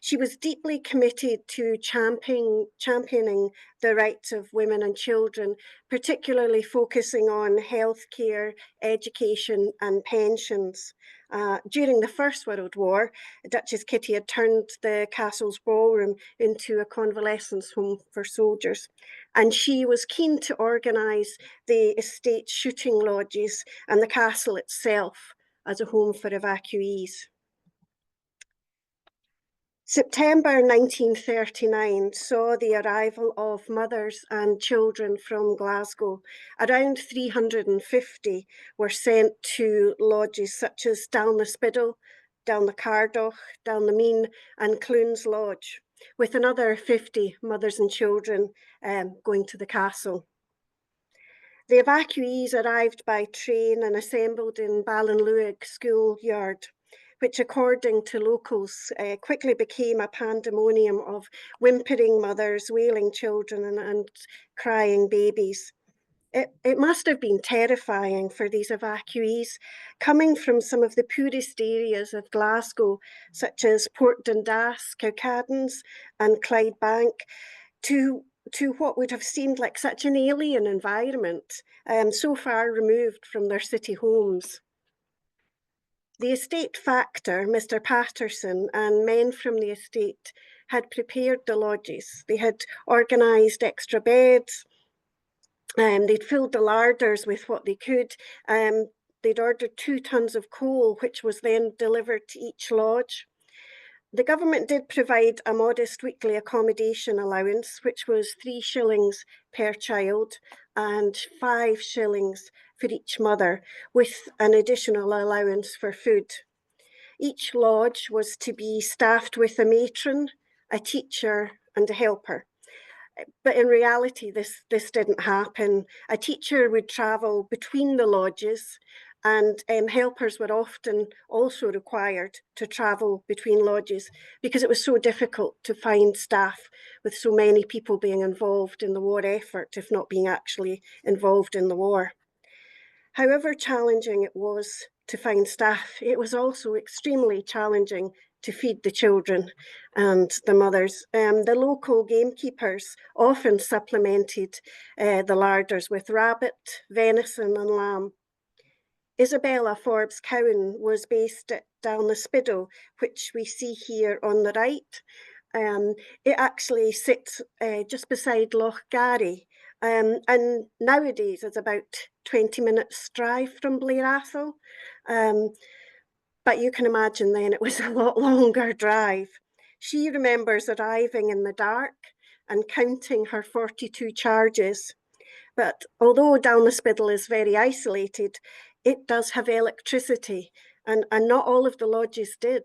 She was deeply committed to championing the rights of women and children, particularly focusing on healthcare, education and pensions. During the First World War, Duchess Kitty had turned the castle's ballroom into a convalescence home for soldiers. And she was keen to organise the estate shooting lodges and the castle itself as a home for evacuees. September 1939 saw the arrival of mothers and children from Glasgow. Around 350 were sent to lodges such as Dalnaspidal, Dalnacardoch, Dalnameen and Clunes Lodge, with another 50 mothers and children going to the castle. The evacuees arrived by train and assembled in Ballinluig schoolyard. which according to locals quickly became a pandemonium of whimpering mothers, wailing children and crying babies. It must have been terrifying for these evacuees coming from some of the poorest areas of Glasgow, such as Port Dundas, Cowcaddens and Clydebank, to what would have seemed like such an alien environment, so far removed from their city homes. The estate factor, Mr. Patterson, and men from the estate had prepared the lodges. They had organised extra beds. They'd filled the larders with what they could. They'd ordered 2 tons of coal, which was then delivered to each lodge. The government did provide a modest weekly accommodation allowance, which was 3 shillings per child and 5 shillings for each mother, with an additional allowance for food. Each lodge was to be staffed with a matron, a teacher, and a helper. But in reality, this didn't happen. A teacher would travel between the lodges, and helpers were often also required to travel between lodges because it was so difficult to find staff with so many people being involved in the war effort, if not being actually involved in the war. However challenging it was to find staff, it was also extremely challenging to feed the children and the mothers. The local gamekeepers often supplemented the larders with rabbit, venison and lamb. Isabella Forbes Cowan was based at Dalnaspiddle, which we see here on the right. It actually sits just beside Loch Garry, and nowadays it's about 20 minutes drive from Blair Castle. But you can imagine then it was a lot longer drive. She remembers arriving in the dark and counting her 42 charges. But although Dalnaspiddle is very isolated, it does have electricity, and not all of the lodges did.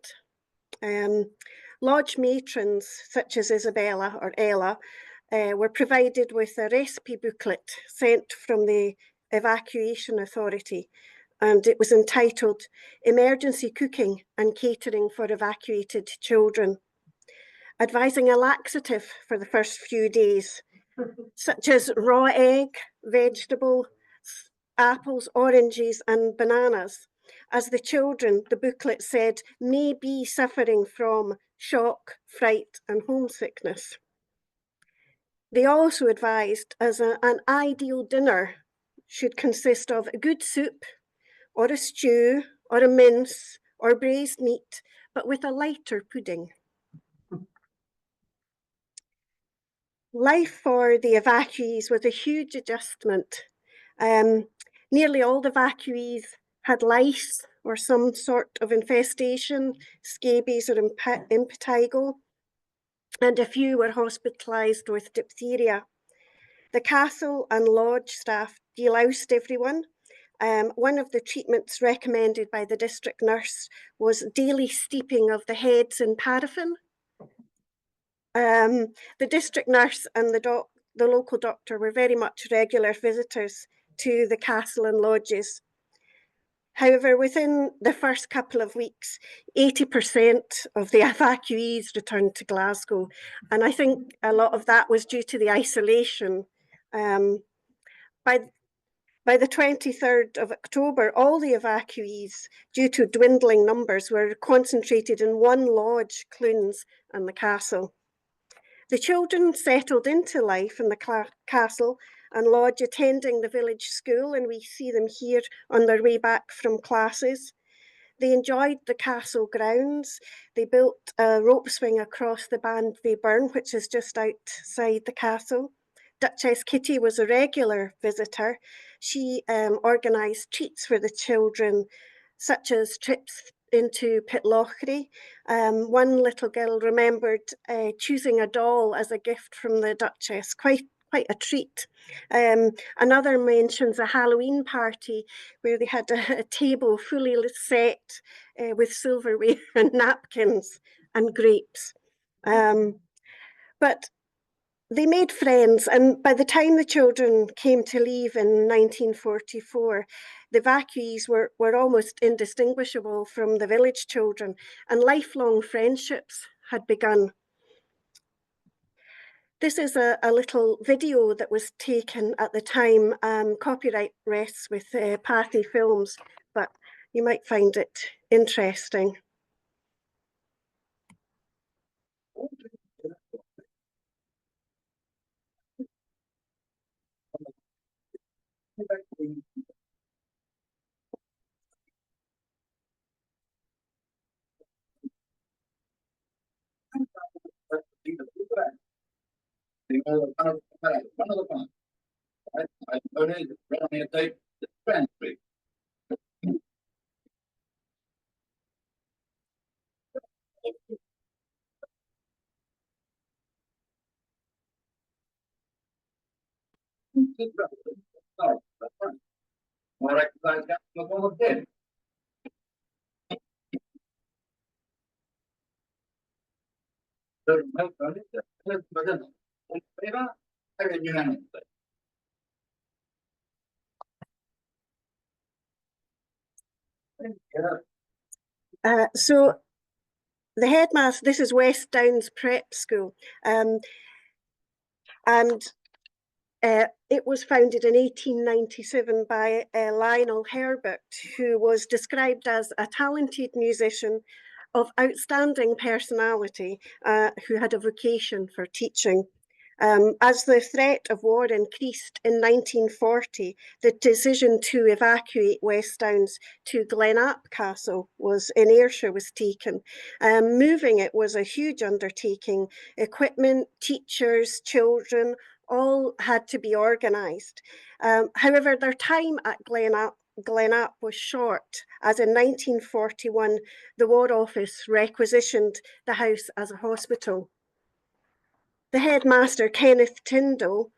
Lodge matrons, such as Isabella or Ella, were provided with a recipe booklet sent from the Evacuation Authority, and it was entitled Emergency Cooking and Catering for Evacuated Children, advising a laxative for the first few days, such as raw egg, vegetable, apples, oranges and bananas, as the children, the booklet said, may be suffering from shock, fright and homesickness. They also advised as an ideal dinner should consist of a good soup or a stew or a mince or braised meat, but with a lighter pudding. Life for the evacuees was a huge adjustment. Nearly all the evacuees had lice or some sort of infestation, scabies or impetigo, and a few were hospitalised with diphtheria. The castle and lodge staff deloused everyone. One of the treatments recommended by the district nurse was daily steeping of the heads in paraffin. The district nurse and the local doctor were very much regular visitors to the castle and lodges. However, within the first couple of weeks, 80% of the evacuees returned to Glasgow. And I think a lot of that was due to the isolation. By the 23rd of October, all the evacuees, due to dwindling numbers, were concentrated in one lodge, Clunes, and the castle. The children settled into life in the castle and lodge, attending the village school, and we see them here on their way back from classes. They enjoyed the castle grounds. They built a rope swing across the Bandvey Burn, which is just outside the castle. Duchess Kitty was a regular visitor. She organised treats for the children, such as trips into Pitlochry. One little girl remembered choosing a doll as a gift from the Duchess, quite a treat. Another mentions a Halloween party where they had a table fully set with silverware and napkins and grapes. But they made friends, and by the time the children came to leave in 1944, the evacuees were almost indistinguishable from the village children, and lifelong friendships had begun. This is a little video that was taken at the time. Copyright rests with Pathy Films, but you might find it interesting. So the headmaster, this is West Downs Prep School, and it was founded in 1897 by Lionel Herbert, who was described as a talented musician of outstanding personality, who had a vocation for teaching. As the threat of war increased in 1940, the decision to evacuate West Downs to Glamis Castle in Ayrshire was taken. Moving it was a huge undertaking. Equipment, teachers, children, all had to be organised. However, their time at Glamis was short, as in 1941, the War Office requisitioned the house as a hospital. The headmaster, Kenneth Tyndall,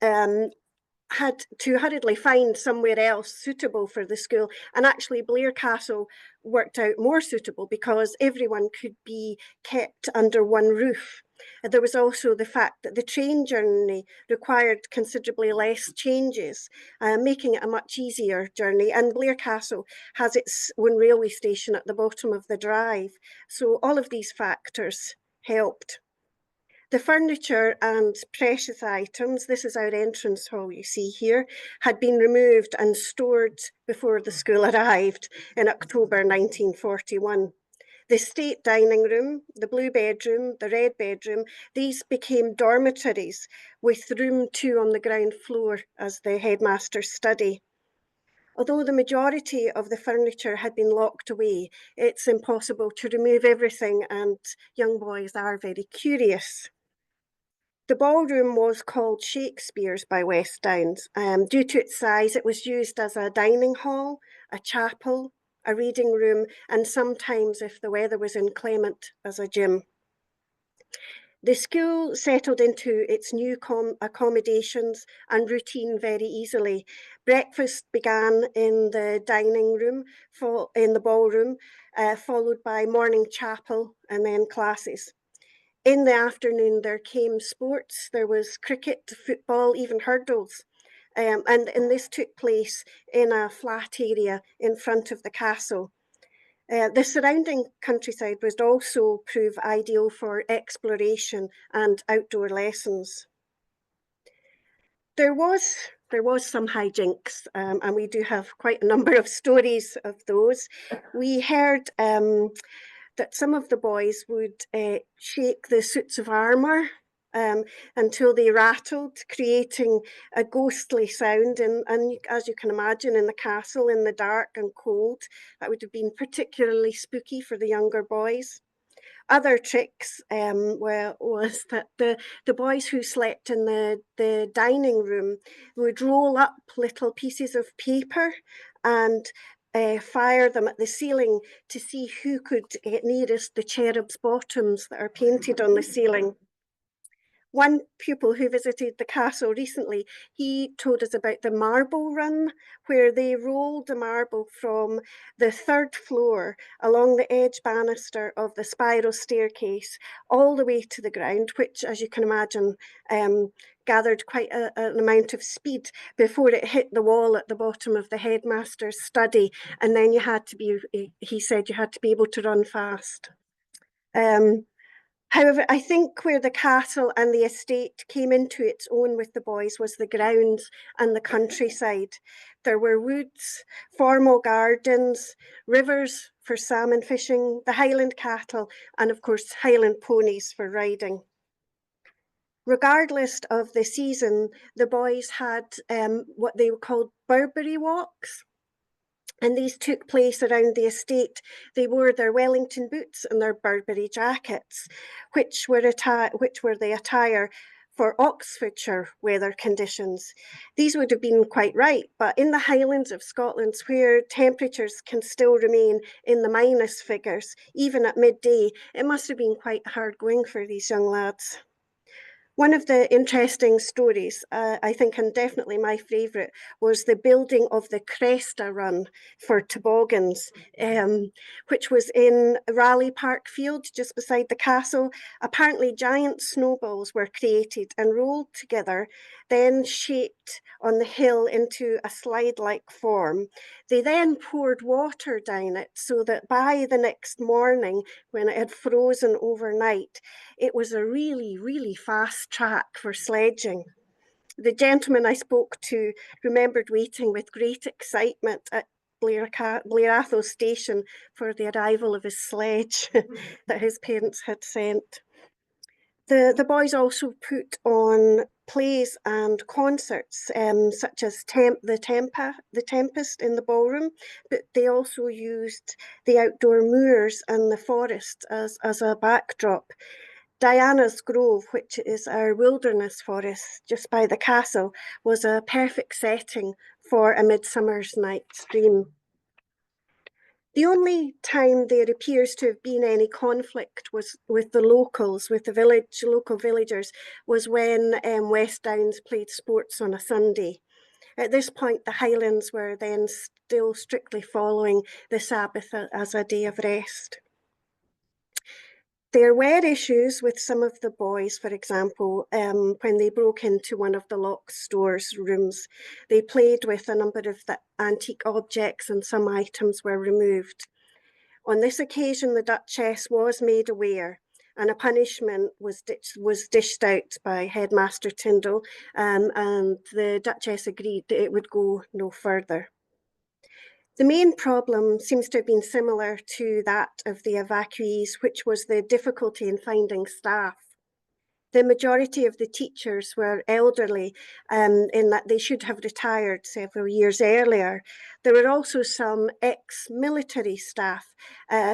had to hurriedly find somewhere else suitable for the school, and actually Blair Castle worked out more suitable because everyone could be kept under one roof. There was also the fact that the train journey required considerably less changes, making it a much easier journey, and Blair Castle has its own railway station at the bottom of the drive, so all of these factors helped. The furniture and precious items, this is our entrance hall you see here, had been removed and stored before the school arrived in October 1941. The state dining room, the blue bedroom, the red bedroom, these became dormitories with room 2 on the ground floor as the headmaster's study. Although the majority of the furniture had been locked away, it's impossible to remove everything, and young boys are very curious. The ballroom was called Shakespeare's by West Downs. Due to its size, it was used as a dining hall, a chapel, a reading room, and sometimes, if the weather was inclement, as a gym. The school settled into its new accommodations and routine very easily. Breakfast began in the dining room, in the ballroom, followed by morning chapel and then classes. In the afternoon, there came sports. There was cricket, football, even hurdles. And this took place in a flat area in front of the castle. The surrounding countryside would also prove ideal for exploration and outdoor lessons. There was some hijinks, and we do have quite a number of stories of those. We heard that some of the boys would shake the suits of armour until they rattled, creating a ghostly sound. And as you can imagine, in the castle, in the dark and cold, that would have been particularly spooky for the younger boys. Other tricks was that the boys who slept in the dining room would roll up little pieces of paper and fire them at the ceiling to see who could get nearest the cherubs' bottoms that are painted on the ceiling. One pupil who visited the castle recently, he told us about the marble run, where they rolled the marble from the third floor along the edge banister of the spiral staircase all the way to the ground, which, as you can imagine, gathered quite an amount of speed before it hit the wall at the bottom of the headmaster's study. And then you had to be, he said, you had to be able to run fast. However, I think where the castle and the estate came into its own with the boys was the grounds and the countryside. There were woods, formal gardens, rivers for salmon fishing, the Highland cattle, and of course, Highland ponies for riding. Regardless of the season, the boys had what they were called Burberry walks. And these took place around the estate. They wore their Wellington boots and their Burberry jackets, which were the attire for Oxfordshire weather conditions. These would have been quite right, but in the Highlands of Scotland, where temperatures can still remain in the minus figures, even at midday, it must have been quite hard going for these young lads. One of the interesting stories, I think, and definitely my favourite, was the building of the Cresta Run for toboggans, which was in Raleigh Park Field, just beside the castle. Apparently, giant snowballs were created and rolled together, then shaped on the hill into a slide-like form. They then poured water down it so that by the next morning, when it had frozen overnight, it was a really, really fast track for sledging. The gentleman I spoke to remembered waiting with great excitement at Blair Castle station for the arrival of his sledge that his parents had sent. The boys also put on plays and concerts, such as the Tempest in the ballroom, but they also used the outdoor moors and the forest as a backdrop. Diana's Grove, which is our wilderness forest just by the castle, was a perfect setting for A Midsummer's Night's Dream. The only time there appears to have been any conflict was with the locals, with the local villagers, was when West Downs played sports on a Sunday. At this point, the Highlands were then still strictly following the Sabbath as a day of rest. There were issues with some of the boys, for example, when they broke into one of the lock store's rooms. They played with a number of the antique objects and some items were removed. On this occasion, the Duchess was made aware and a punishment was dished out by Headmaster Tyndall, and the Duchess agreed that it would go no further. The main problem seems to have been similar to that of the evacuees, which was the difficulty in finding staff. The majority of the teachers were elderly, in that they should have retired several years earlier. There were also some ex-military staff.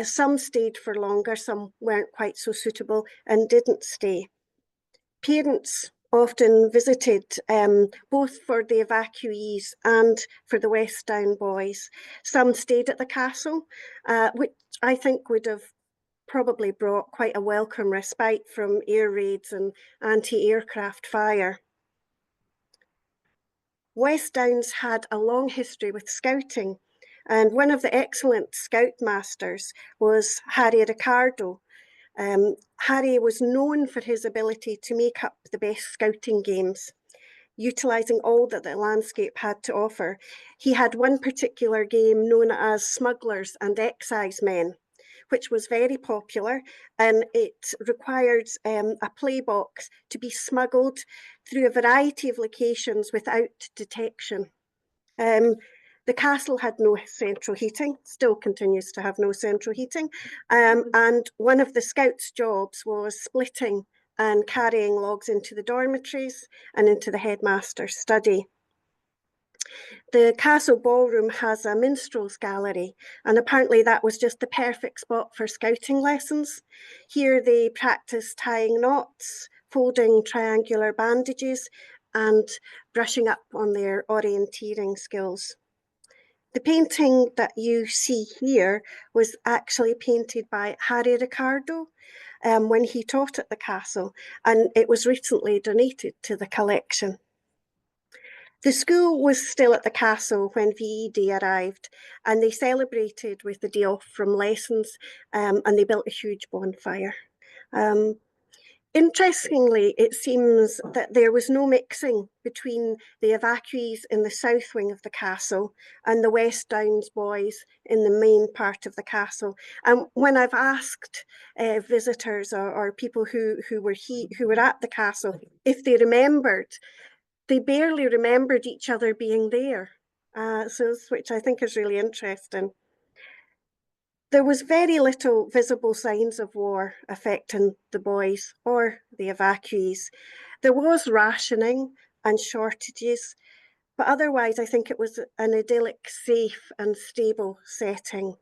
Some stayed for longer, some weren't quite so suitable and didn't stay. Parents often visited, both for the evacuees and for the West Down boys. Some stayed at the castle, which I think would have probably brought quite a welcome respite from air raids and anti-aircraft fire. West Downs had a long history with scouting, and one of the excellent scoutmasters was Harry Ricardo. Harry was known for his ability to make up the best scouting games, utilising all that the landscape had to offer. He had one particular game known as Smugglers and Excisemen, which was very popular, and it required a playbox to be smuggled through a variety of locations without detection. The castle had no central heating, still continues to have no central heating, and one of the scouts' jobs was splitting and carrying logs into the dormitories and into the headmaster's study. The castle ballroom has a minstrel's gallery, and apparently that was just the perfect spot for scouting lessons. Here they practiced tying knots, folding triangular bandages, and brushing up on their orienteering skills. The painting that you see here was actually painted by Harry Ricardo. when he taught at the castle, and it was recently donated to the collection. The school was still at the castle when VE Day arrived, and they celebrated with the day off from lessons, and they built a huge bonfire. Interestingly, it seems that there was no mixing between the evacuees in the south wing of the castle and the West Downs boys in the main part of the castle. And when I've asked visitors or people who were at the castle if they remembered, they barely remembered each other being there. Which I think is really interesting. There was very little visible signs of war affecting the boys or the evacuees. There was rationing and shortages, but otherwise I think it was an idyllic, safe and stable setting.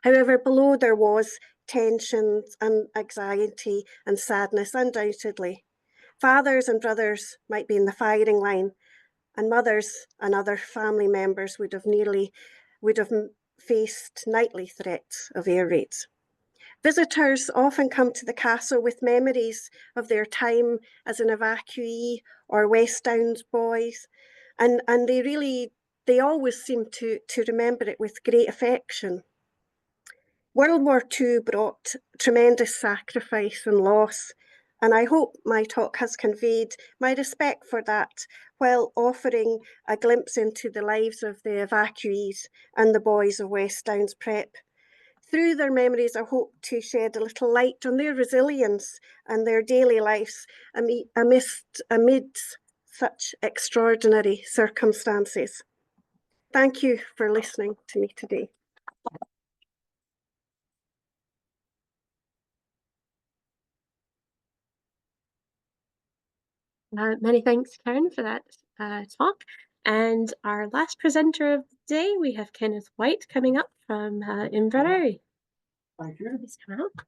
However, below there was tensions and anxiety and sadness, undoubtedly. Fathers and brothers might be in the firing line, and mothers and other family members would have faced nightly threats of air raids. Visitors often come to the castle with memories of their time as an evacuee or West Downs boys, and they always seem to remember it with great affection. World War II brought tremendous sacrifice and loss, and I hope my talk has conveyed my respect for that while offering a glimpse into the lives of the evacuees and the boys of West Downs Prep. Through their memories, I hope to shed a little light on their resilience and their daily lives amidst such extraordinary circumstances. Thank you for listening to me today. Many thanks, Keren, for that talk. And our last presenter of the day, we have Kenneth Whyte coming up from Inveraray. Thank you. Please come out.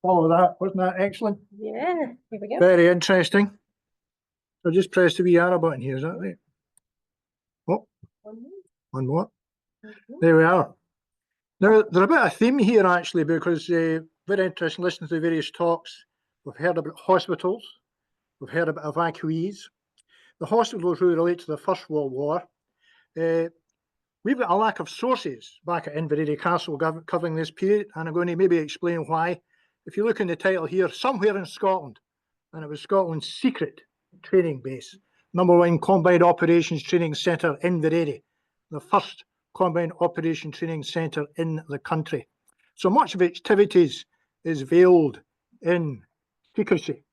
Follow that. Wasn't that excellent? Yeah, here we go. Very interesting. So just press the wee arrow button here, is that right? Oh, one more. There we are. Now, there's a bit of theme here actually, because very interesting listening to the various talks. We've heard about hospitals. We've heard about evacuees. The hospitals really relate to the First World War. We've got a lack of sources back at Inveraray Castle covering this period, and I'm going to maybe explain why. If you look in the title here, somewhere in Scotland, and it was Scotland's secret training base, #1 Combined Operations Training Centre, Inveraray, the first Combined Operation Training Centre in the country. So much of its activities is veiled in secrecy.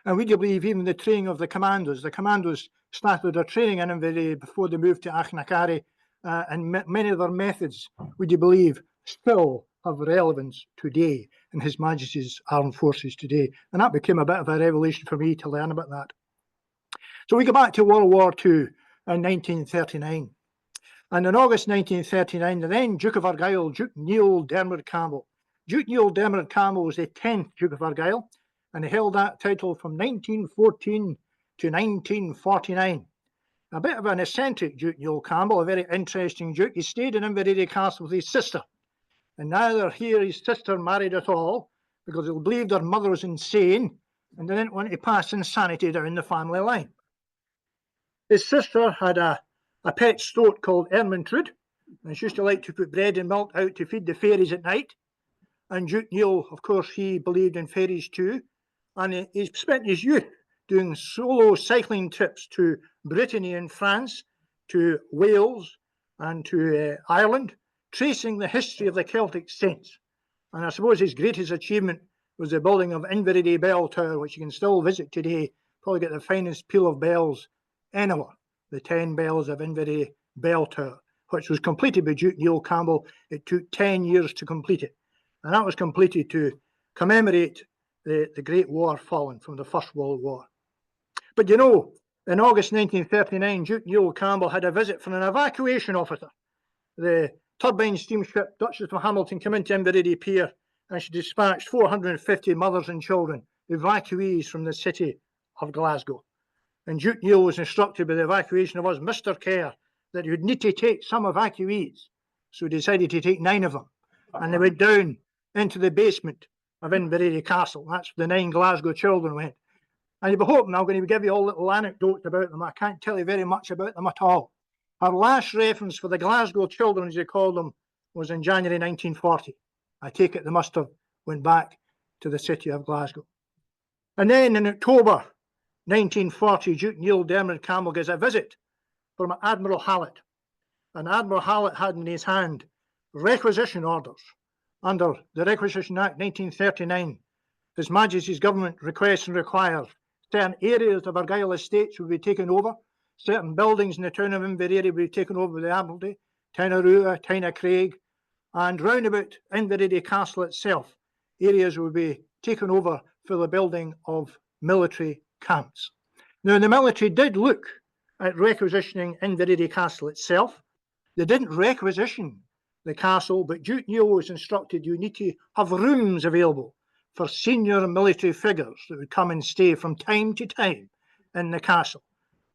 And would you believe even the training of the commandos started their training in Inveraray before they moved to Achnacarry, and many of their methods, would you believe, still have relevance today in His Majesty's Armed Forces today. And that became a bit of a revelation for me to learn about that. So we go back to World War II in 1939. And in August 1939, the then Duke of Argyll, Duke Neil Dermot Campbell. Duke Neil Dermot Campbell was the 10th Duke of Argyll, and he held that title from 1914 to 1949. A bit of an eccentric Duke Neil Campbell, a very interesting Duke. He stayed in Inveraray Castle with his sister, and neither he or his sister married at all because they believed their mother was insane and they didn't want to pass insanity down the family line. His sister had a pet stoat called Ermintrude, and she used to like to put bread and milk out to feed the fairies at night. And Duke Neil, of course, he believed in fairies too, and he spent his youth doing solo cycling trips to Brittany and France, to Wales and to Ireland, tracing the history of the Celtic saints. And I suppose his greatest achievement was the building of Inveraray Bell Tower, which you can still visit today. Probably get the finest peal of bells anywhere, the 10 bells of Inveraray Bell Tower, which was completed by Duke Neil Campbell. It took 10 years to complete it. And that was completed to commemorate the Great War fallen from the First World War. But you know, in August 1939, Duke Neil Campbell had a visit from an evacuation officer. The turbine steamship Duchess of Hamilton came into Inveraray Pier, and she dispatched 450 mothers and children, evacuees from the city of Glasgow. And Duke Neil was instructed by the evacuation of us, Mr. Kerr, that he would need to take some evacuees. So he decided to take 9 of them. And they went down into the basement of Inveraray Castle. That's where the 9 Glasgow children went. And you'll be hoping I'm going to give you all little anecdotes about them. I can't tell you very much about them at all. Our last reference for the Glasgow children, as you call them, was in January 1940. I take it they must have went back to the city of Glasgow. And then in October 1940, Duke Neil Dermot Campbell gets a visit from Admiral Hallett. And Admiral Hallett had in his hand requisition orders under the Requisition Act 1939. His Majesty's government requests and requires certain areas of Argyll estates will be taken over, certain buildings in the town of Inveraray will be taken over by the Admiralty, Tyne Tyne Craig, and round about Inveraray Castle itself, areas will be taken over for the building of military camps. Now, the military did look at requisitioning Inveraray Castle itself. They didn't requisition the castle, but Duke Neil was instructed you need to have rooms available for senior military figures that would come and stay from time to time in the castle.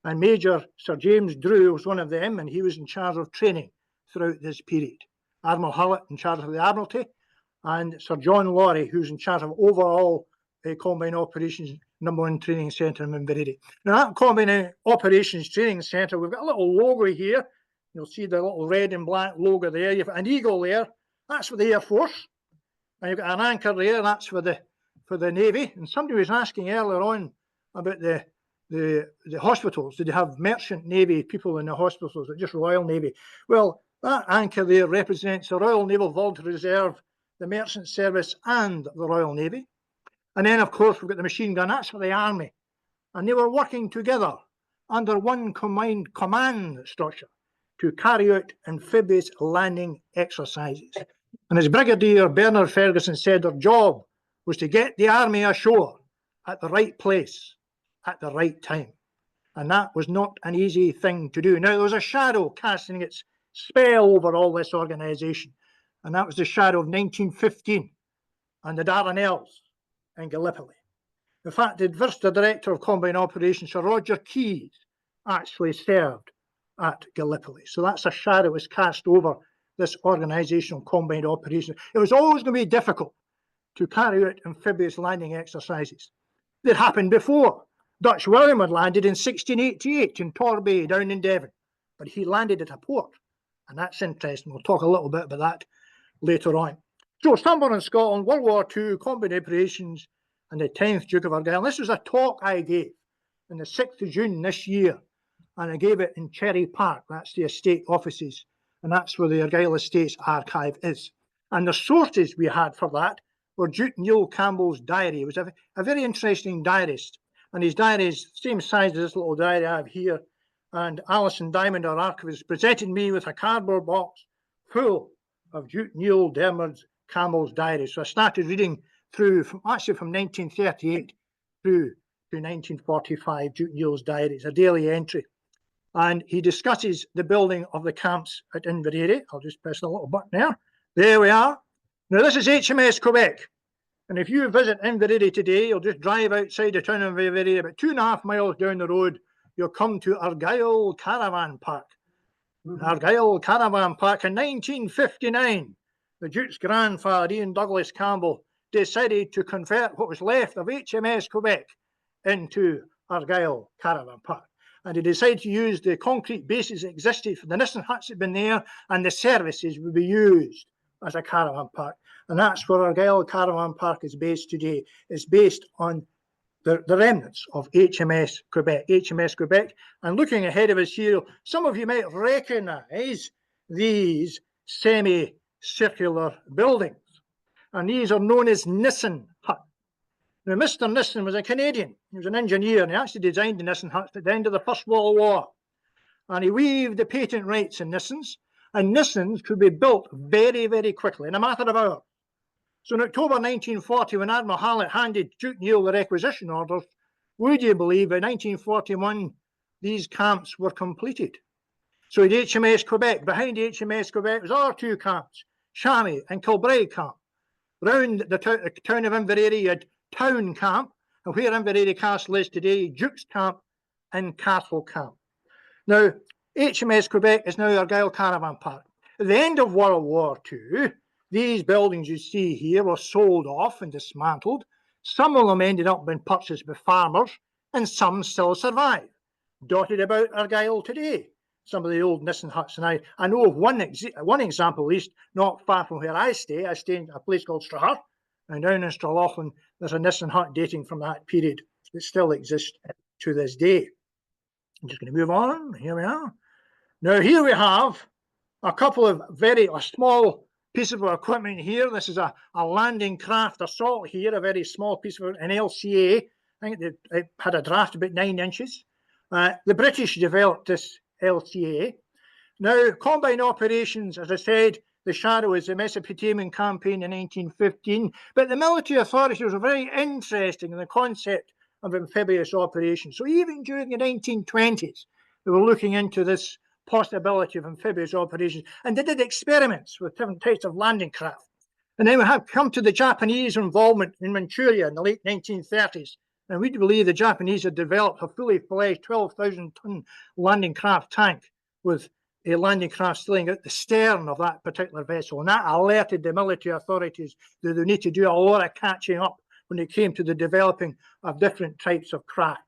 And Major Sir James Drew was one of them, and he was in charge of training throughout this period. Admiral Hallett in charge of the Admiralty, and Sir John Laurie, who's in charge of overall Combined Operations No. 1 Training Centre in Inveraray. Now, that Combined Operations Training Centre, we've got a little logo here. You'll see the little red and black logo there. You've got an eagle there. That's for the Air Force. And you've got an anchor there. That's for the Navy. And somebody was asking earlier on about the hospitals. Did they have merchant Navy people in the hospitals or just Royal Navy? Well, that anchor there represents the Royal Naval Volunteer Reserve, the Merchant Service, and the Royal Navy. And then, of course, we've got the machine gun. That's for the Army. And they were working together under one combined command structure to carry out amphibious landing exercises. And as Brigadier Bernard Ferguson said, their job was to get the Army ashore at the right place at the right time. And that was not an easy thing to do. Now, there was a shadow casting its spell over all this organisation, and that was the shadow of 1915 and the Dardanelles in Gallipoli. In fact, the Vista Director of Combined Operations, Sir Roger Keyes, actually served at Gallipoli. So that's a shadow was cast over this organisational combined operation. It was always going to be difficult to carry out amphibious landing exercises. It happened before. Dutch William had landed in 1688 in Torbay down in Devon, but he landed at a port, and that's interesting. We'll talk a little bit about that later on. So, Sunderland, Scotland, World War II, combined operations, and the 10th Duke of Argyll. This was a talk I gave on the 6th of June this year, and I gave it in Cherry Park. That's the estate offices, and that's where the Argyll Estates Archive is. And the sources we had for that were Duke Neil Campbell's diary. He was a very interesting diarist, and his diary is the same size as this little diary I have here. And Alison Diamond, our archivist, presented me with a cardboard box full of Duke Neil Dermot Campbell's diary. So I started reading through, from 1938 through to 1945, Duke Neil's diary. It's a daily entry. And he discusses the building of the camps at Inveraray. I'll just press the little button there. There we are. Now, this is HMS Quebec. And if you visit Inveraray today, you'll just drive outside the town of Inveraray, about 2.5 miles down the road, you'll come to Argyll Caravan Park. Argyll Caravan Park in 1959, the Duke's grandfather, Ian Douglas Campbell, decided to convert what was left of HMS Quebec into Argyll Caravan Park. And he decided to use the concrete bases that existed for the Nissen huts that had been there, and the services would be used as a caravan park. And that's where Argyll Caravan Park is based today. It's based on the remnants of HMS Quebec. HMS Quebec. And looking ahead of us here, some of you might recognise these semi-circular buildings. And these are known as Nissen huts. Now, Mr. Nissen was a Canadian. He was an engineer, and he actually designed the Nissen huts at the end of the First World War. And he waived the patent rights in Nissens, and Nissens could be built very, very quickly, in a matter of hours. So in October 1940, when Admiral Hallett handed Duke Neil the requisition orders, would you believe by 1941, these camps were completed? So at HMS Quebec, behind HMS Quebec was other two camps, Shammy and Kilbride Camp. Round the town of Inveraray, you had Town Camp, and where Inveraray Castle is today, Duke's Camp and Castle Camp. Now, HMS Quebec is now Argyll Caravan Park. At the end of World War II, these buildings you see here were sold off and dismantled. Some of them ended up being purchased by farmers, and some still survive, dotted about Argyll today. Some of the old Nissen huts, and I know of one example, at least, not far from where I stay. I stay in a place called Strathart, and down in Strathloughlin, there's a Nissen hut dating from that period that still exists to this day. I'm just going to move on. Here we are. Now, here we have a couple of a small piece of equipment here. This is a landing craft assault here, a very small piece of an LCA. I think it had a draft about 9 inches. The British developed this LCA. Now, combined operations, as I said, the shadow is the Mesopotamian campaign in 1915, but the military authorities were very interested in the concept of amphibious operations. So even during the 1920s, they were looking into this possibility of amphibious operations, and they did experiments with different types of landing craft. And then we have come to the Japanese involvement in Manchuria in the late 1930s, and we believe the Japanese had developed a fully fledged 12,000-ton landing craft tank with a landing craft sailing at the stern of that particular vessel, and that alerted the military authorities that they need to do a lot of catching up when it came to the developing of different types of craft.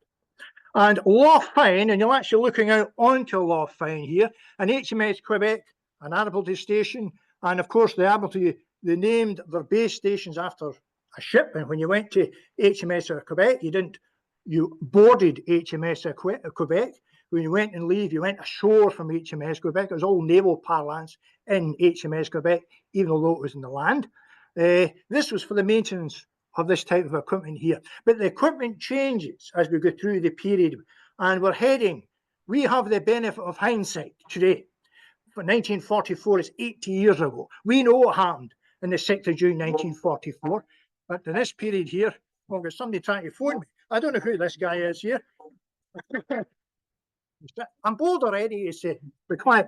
And Lough Fyne, and you're actually looking out onto Lough Fyne here, an HMS Quebec, an Admiralty station, and of course the Admiralty, they named their base stations after a ship. And when you went to HMS Quebec, you boarded HMS Quebec. When you went and leave, you went ashore from HMS Quebec. It was all naval parlance in HMS Quebec, even though it was in the land. This was for the maintenance of this type of equipment here. But the equipment changes as we go through the period, and we have the benefit of hindsight today. For 1944 is 80 years ago. We know what happened in the 6th of June 1944, but in this period here, well, there's somebody trying to phone me. I don't know who this guy is here. I'm bored already, you say. Be quiet.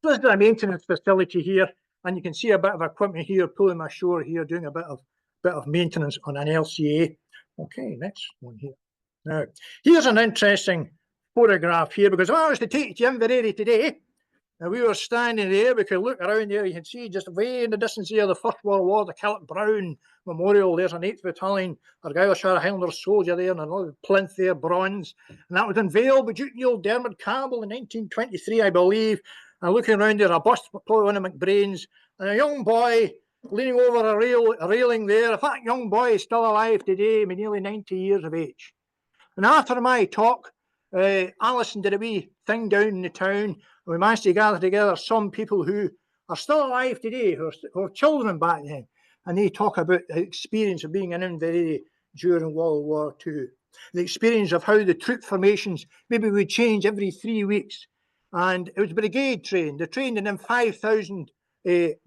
So this is a maintenance facility here, and you can see a bit of equipment here pulling ashore here, doing a bit of maintenance on an LCA. Okay, next one here. Now, here's an interesting photograph here, because if I was to take you to Inveraray today, and we were standing there, we could look around there, you can see just way in the distance here, the First World War, the Killick Brown Memorial, there's an 8th Battalion, Argyllshire Highlanders soldier there, and another plinth there, bronze, and that was unveiled by Duke Neil Dermot Campbell in 1923, I believe, and looking around there, a bust, probably one of McBrain's, and a young boy leaning over a railing there. If that young boy is still alive today, he's nearly 90 years of age. And after my talk, Alison did a wee thing down in the town, and we managed to gather together some people who are still alive today, who are children back then, and they talk about the experience of being in Inveraray during World War II, the experience of how the troop formations maybe would change every 3 weeks, and it was brigade trained. They trained, and then 5,000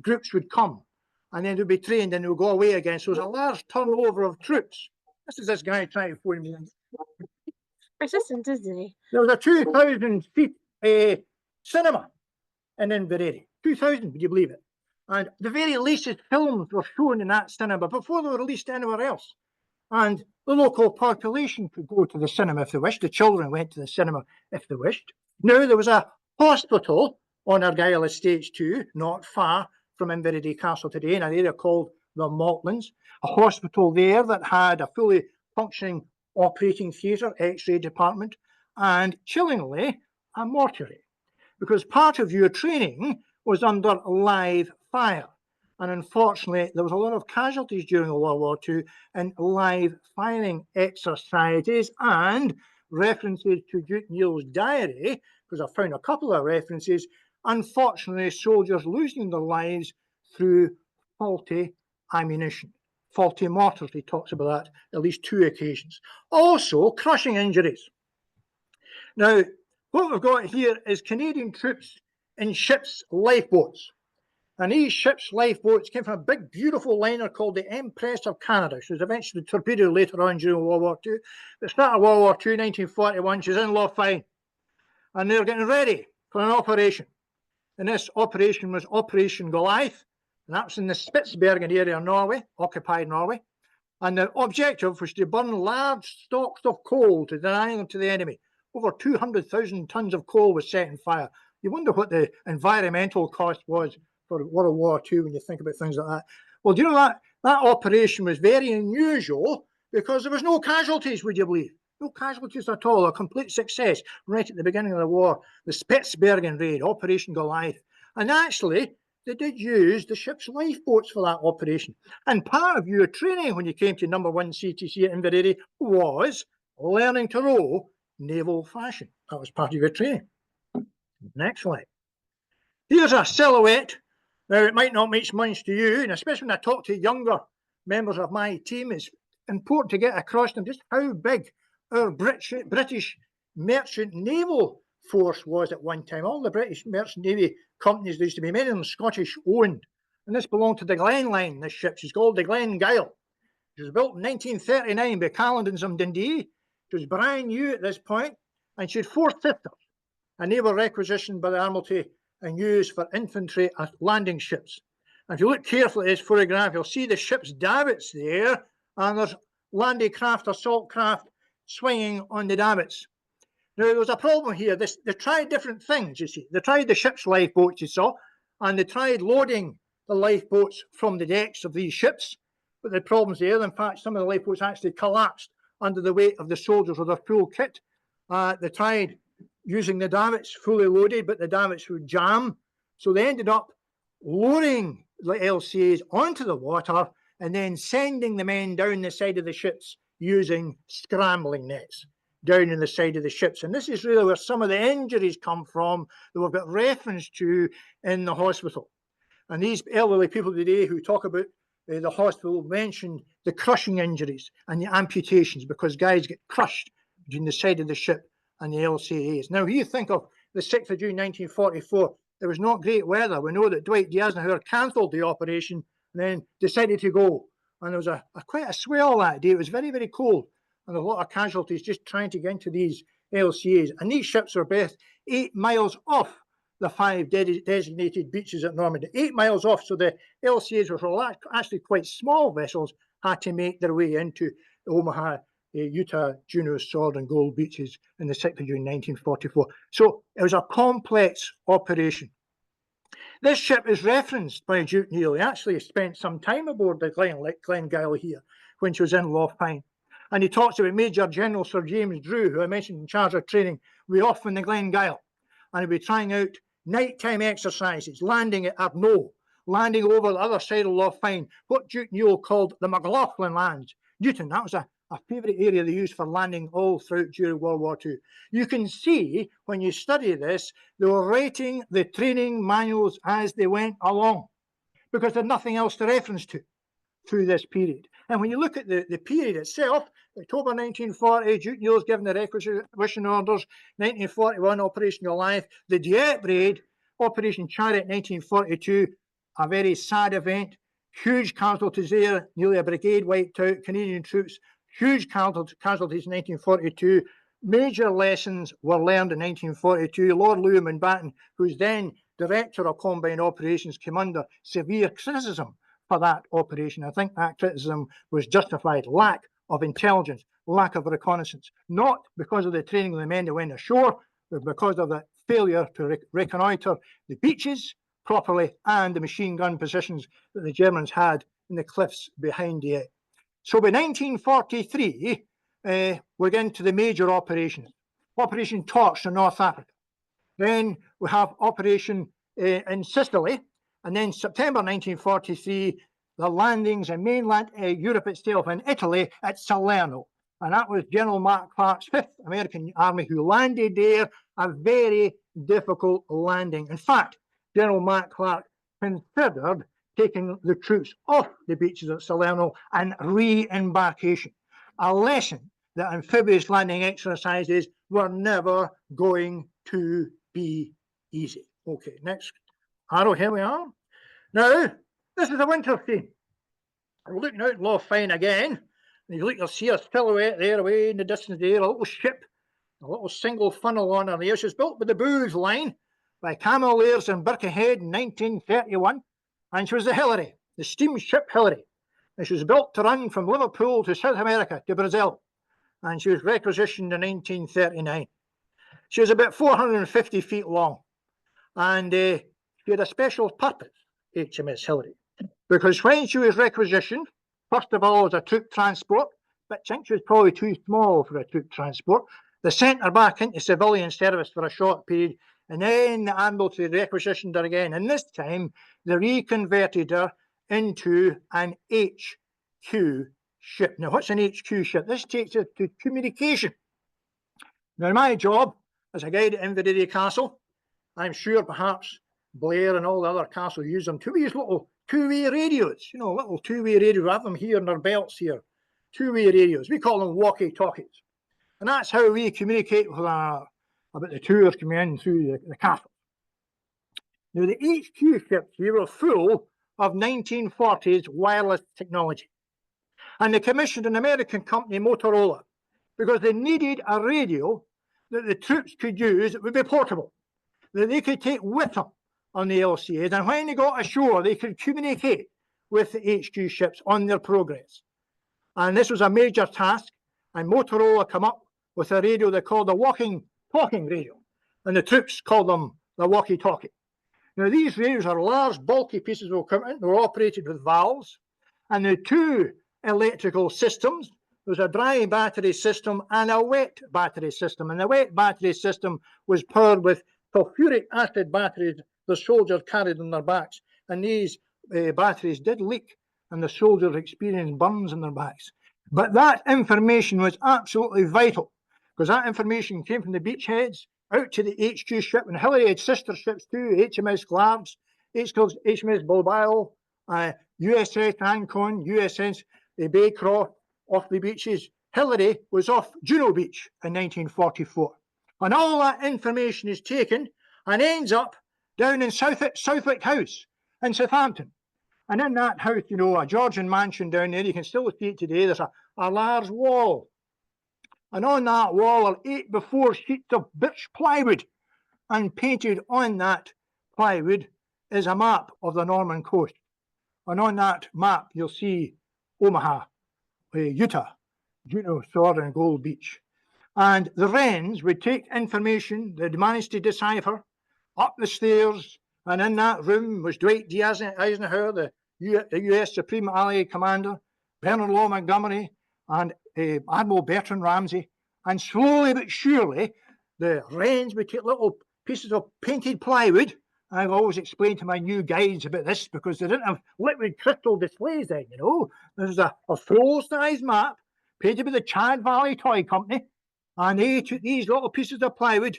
groups would come, and then they'd be trained, and they would go away again. So there was a large turnover of troops. This is this guy trying to phone me in. Persistent, isn't he? There was a 2,000-seat cinema in Inveraray. 2,000, would you believe it? And the very latest films were shown in that cinema before they were released anywhere else. And the local population could go to the cinema if they wished. The children went to the cinema if they wished. Now, there was a hospital on Argyll Estates too, not far from Inveraray Castle today, in an area called the Maltlands. A hospital there that had a fully functioning operating theatre, X-ray department, and chillingly, a mortuary, because part of your training was under live fire. And unfortunately, there was a lot of casualties during World War II in live firing exercises, and references to Duke Neil's diary, because I found a couple of references, unfortunately, soldiers losing their lives through faulty ammunition. Faulty mortars, he talks about that at least 2 occasions. Also, crushing injuries. Now, what we've got here is Canadian troops in ships' lifeboats. And these ships' lifeboats came from a big, beautiful liner called the Empress of Canada. She was eventually torpedoed later on during World War II. At the start of World War II, 1941, she's in Lough Fyne. And they're getting ready for an operation. And this operation was Operation Goliath. And that was in the Spitsbergen area of Norway, occupied Norway. And the objective was to burn large stocks of coal to deny them to the enemy. Over 200,000 tons of coal was set in fire. You wonder what the environmental cost was for World War II when you think about things like that. Well, do you know that operation was very unusual because there was no casualties, would you believe? No casualties at all, a complete success right at the beginning of the war. The Spitsbergen raid, Operation Goliath. And actually, they did use the ship's lifeboats for that operation. And part of your training when you came to number 1 CTC at Inveraray was learning to row naval fashion. That was part of your training. Next slide. Here's a silhouette. Now, it might not make much to you, and especially when I talk to younger members of my team, it's important to get across them just how big our British merchant naval force was at one time. All the British merchant navy companies, there used to be many of them Scottish owned, and this belonged to the Glen Line, this ship. She's called the Glengyle. She was built in 1939 by Callandon's in Dundee. She was brand new at this point, and she had 4 sisters, and they were requisitioned by the Admiralty and used for infantry landing ships. And if you look carefully at this photograph, you'll see the ship's davits there, and there's landing craft, assault craft swinging on the davits. Now, there was a problem here. They tried different things, you see. They tried the ship's lifeboats, you saw, and they tried loading the lifeboats from the decks of these ships. But the problems there, in fact, some of the lifeboats actually collapsed under the weight of the soldiers with their full kit. They tried using the davits fully loaded, but the davits would jam. So they ended up lowering the LCAs onto the water and then sending the men down the side of the ships using scrambling nets down in the side of the ships. And this is really where some of the injuries come from that we've got reference to in the hospital. And these elderly people today who talk about the hospital mention the crushing injuries and the amputations because guys get crushed between the side of the ship and the LCAs. Now, here you think of the 6th of June 1944, there was not great weather. We know that Dwight D'Eisenhower cancelled the operation and then decided to go. And there was quite a swell that day. It was very, very cold. And a lot of casualties just trying to get into these LCAs. And these ships were both 8 miles off the 5 designated beaches at Normandy. 8 miles off. So the LCAs, which were actually quite small vessels, had to make their way into the Omaha, Utah, Juneau, Sword and Gold beaches in the 6th of June 1944. So it was a complex operation. This ship is referenced by Duke Neil. He actually spent some time aboard the Glengyle here when she was in Lough Fyne. And he talks about Major General Sir James Drew, who I mentioned in charge of training, way off in the Glengyle. And he'll be trying out nighttime exercises, landing at Arnault, landing over the other side of Lough Fyne, what Duke Neil called the McLaughlin Lands. Newton, that was a favourite area they used for landing all throughout during World War II. You can see when you study this, they were writing the training manuals as they went along because there's nothing else to reference to through this period. And when you look at the period itself, October 1940, Duke Neil's given the requisition orders, 1941, Operation Goliath, the Dieppe raid, Operation Chariot 1942, a very sad event, huge casualties there, nearly a brigade wiped out, Canadian troops, huge casualties in 1942. Major lessons were learned in 1942. Lord Louis Mountbatten, who's then Director of Combined Operations, came under severe criticism for that operation. I think that criticism was justified. Lack of intelligence, lack of reconnaissance, not because of the training of the men that went ashore, but because of the failure to reconnoitre the beaches properly and the machine gun positions that the Germans had in the cliffs behind Dieppe. So by 1943, we're getting to the major operations. Operation Torch in North Africa. Then we have Operation in Sicily. And then September 1943, the landings in mainland Europe itself, in Italy at Salerno. And that was General Mark Clark's 5th American Army who landed there, a very difficult landing. In fact, General Mark Clark considered taking the troops off the beaches at Salerno and re-embarkation, a lesson that amphibious landing exercises were never going to be easy. Okay, next arrow, here we are. Now, this is a winter scene. We're looking out Lough Fyne again, and you'll see a silhouette there away in the distance there, a little ship, a little single funnel on her there. She was built by the Booth Line by Cameleers in Birkenhead in 1931, and she was the Hillary, the steamship Hillary. And she was built to run from Liverpool to South America to Brazil, and she was requisitioned in 1939. She was about 450 feet long, and she had a special purpose. HMS Hillary. Because when she was requisitioned, first of all as a troop transport, but I think she was probably too small for a troop transport, they sent her back into civilian service for a short period, and then the Admiralty requisitioned her again, and this time they reconverted her into an HQ ship. Now, what's an HQ ship? This takes us to communication. Now, my job as a guide at Inveraray Castle, I'm sure perhaps Blair and all the other castles use them to use little two-way radios, you know, little two-way radios. We have them here in our belts here, two-way radios. We call them walkie-talkies. And that's how we communicate with about the tours coming in through the castle. Now, the HQ ships here were full of 1940s wireless technology. And they commissioned an American company, Motorola, because they needed a radio that the troops could use that would be portable, that they could take with them on the LCAs. And when they got ashore, they could communicate with the HQ ships on their progress. And this was a major task. And Motorola come up with a radio they called the talking radio. And the troops called them the walkie-talkie. Now, these radios are large, bulky pieces of equipment. They were operated with valves. And the two electrical systems, there was a dry battery system and a wet battery system. And the wet battery system was powered with sulfuric acid batteries the soldiers carried on their backs. And these batteries did leak, and the soldiers experienced burns on their backs. But that information was absolutely vital, because that information came from the beachheads out to the HQ ship, and Hillary had sister ships too, HMS Glamis, HMS Bilbao, USS Ancon, USS Baycroft off the beaches. Hillary was off Juno Beach in 1944. And all that information is taken and ends up down in Southwick House in Southampton. And in that house, you know, a Georgian mansion down there, you can still see it today, there's a large wall. And on that wall are 8x4 sheets of birch plywood. And painted on that plywood is a map of the Norman coast. And on that map, you'll see Omaha, Utah, Juno, Sword and Gold Beach. And the Wrens would take information they'd managed to decipher up the stairs, and in that room was Dwight D. Eisenhower, the US Supreme Allied Commander, Bernard Law Montgomery, and Admiral Bertrand Ramsay. And slowly but surely, the Wrens would take little pieces of painted plywood. I've always explained to my new guides about this because they didn't have liquid crystal displays then, you know. There's a full-size map painted by the Chad Valley Toy Company, and they took these little pieces of plywood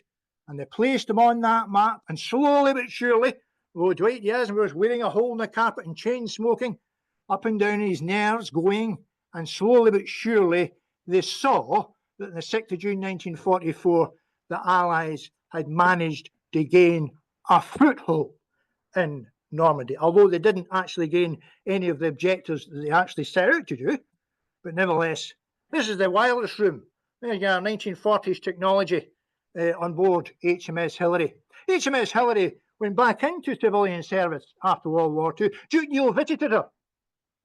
and they placed them on that map, and slowly but surely, though Dwight D. Eisenhower was wearing a hole in the carpet and chain smoking, up and down his nerves going, and slowly but surely they saw that on the 6th of June 1944, the Allies had managed to gain a foothold in Normandy, although they didn't actually gain any of the objectives that they actually set out to do. But nevertheless, this is the wireless room. There you are, 1940s technology on board HMS Hillary. HMS Hillary went back into civilian service after World War II. Duke Neil visited her.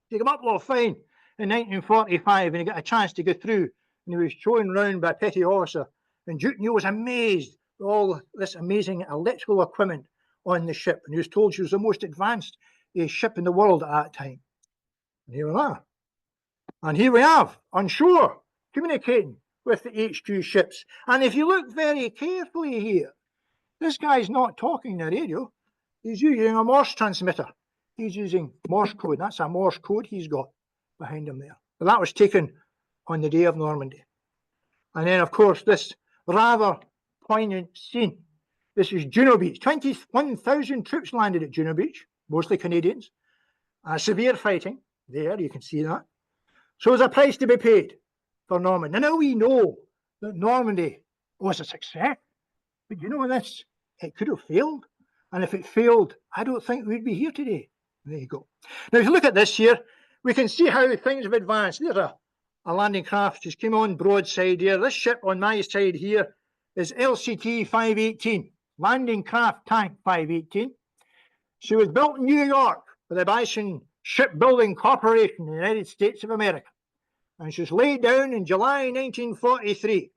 He came up Lough Fine in 1945 and he got a chance to go through, and he was shown round by a petty officer. And Duke Neil was amazed at all this amazing electrical equipment on the ship, and he was told she was the most advanced ship in the world at that time. And here we are. And here we have, on shore, communicating with the HQ ships. And if you look very carefully here, this guy's not talking the radio. He's using a Morse transmitter. He's using Morse code. That's a Morse code he's got behind him there. But that was taken on the day of Normandy. And then, of course, this rather poignant scene. This is Juno Beach. 21,000 troops landed at Juno Beach, mostly Canadians. Severe fighting. There, you can see that. So there's a price to be paid for Normandy. And now we know that Normandy was a success. But you know this? It could have failed. And if it failed, I don't think we'd be here today. There you go. Now, if you look at this here, we can see how things have advanced. There's a landing craft just came on broadside here. This ship on my side here is LCT 518, Landing Craft Tank 518. She was built in New York by the Bison Shipbuilding Corporation in the United States of America. And she was laid down in July 1943.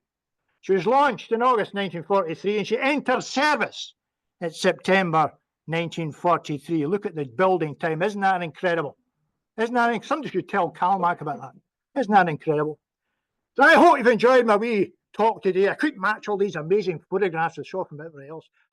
She was launched in August 1943 and she entered service in September 1943. Look at the building time. Isn't that incredible? Isn't that, somebody should tell Calmac about that. Isn't that incredible? So I hope you've enjoyed my wee talk today. I couldn't match all these amazing photographs I saw from everywhere else.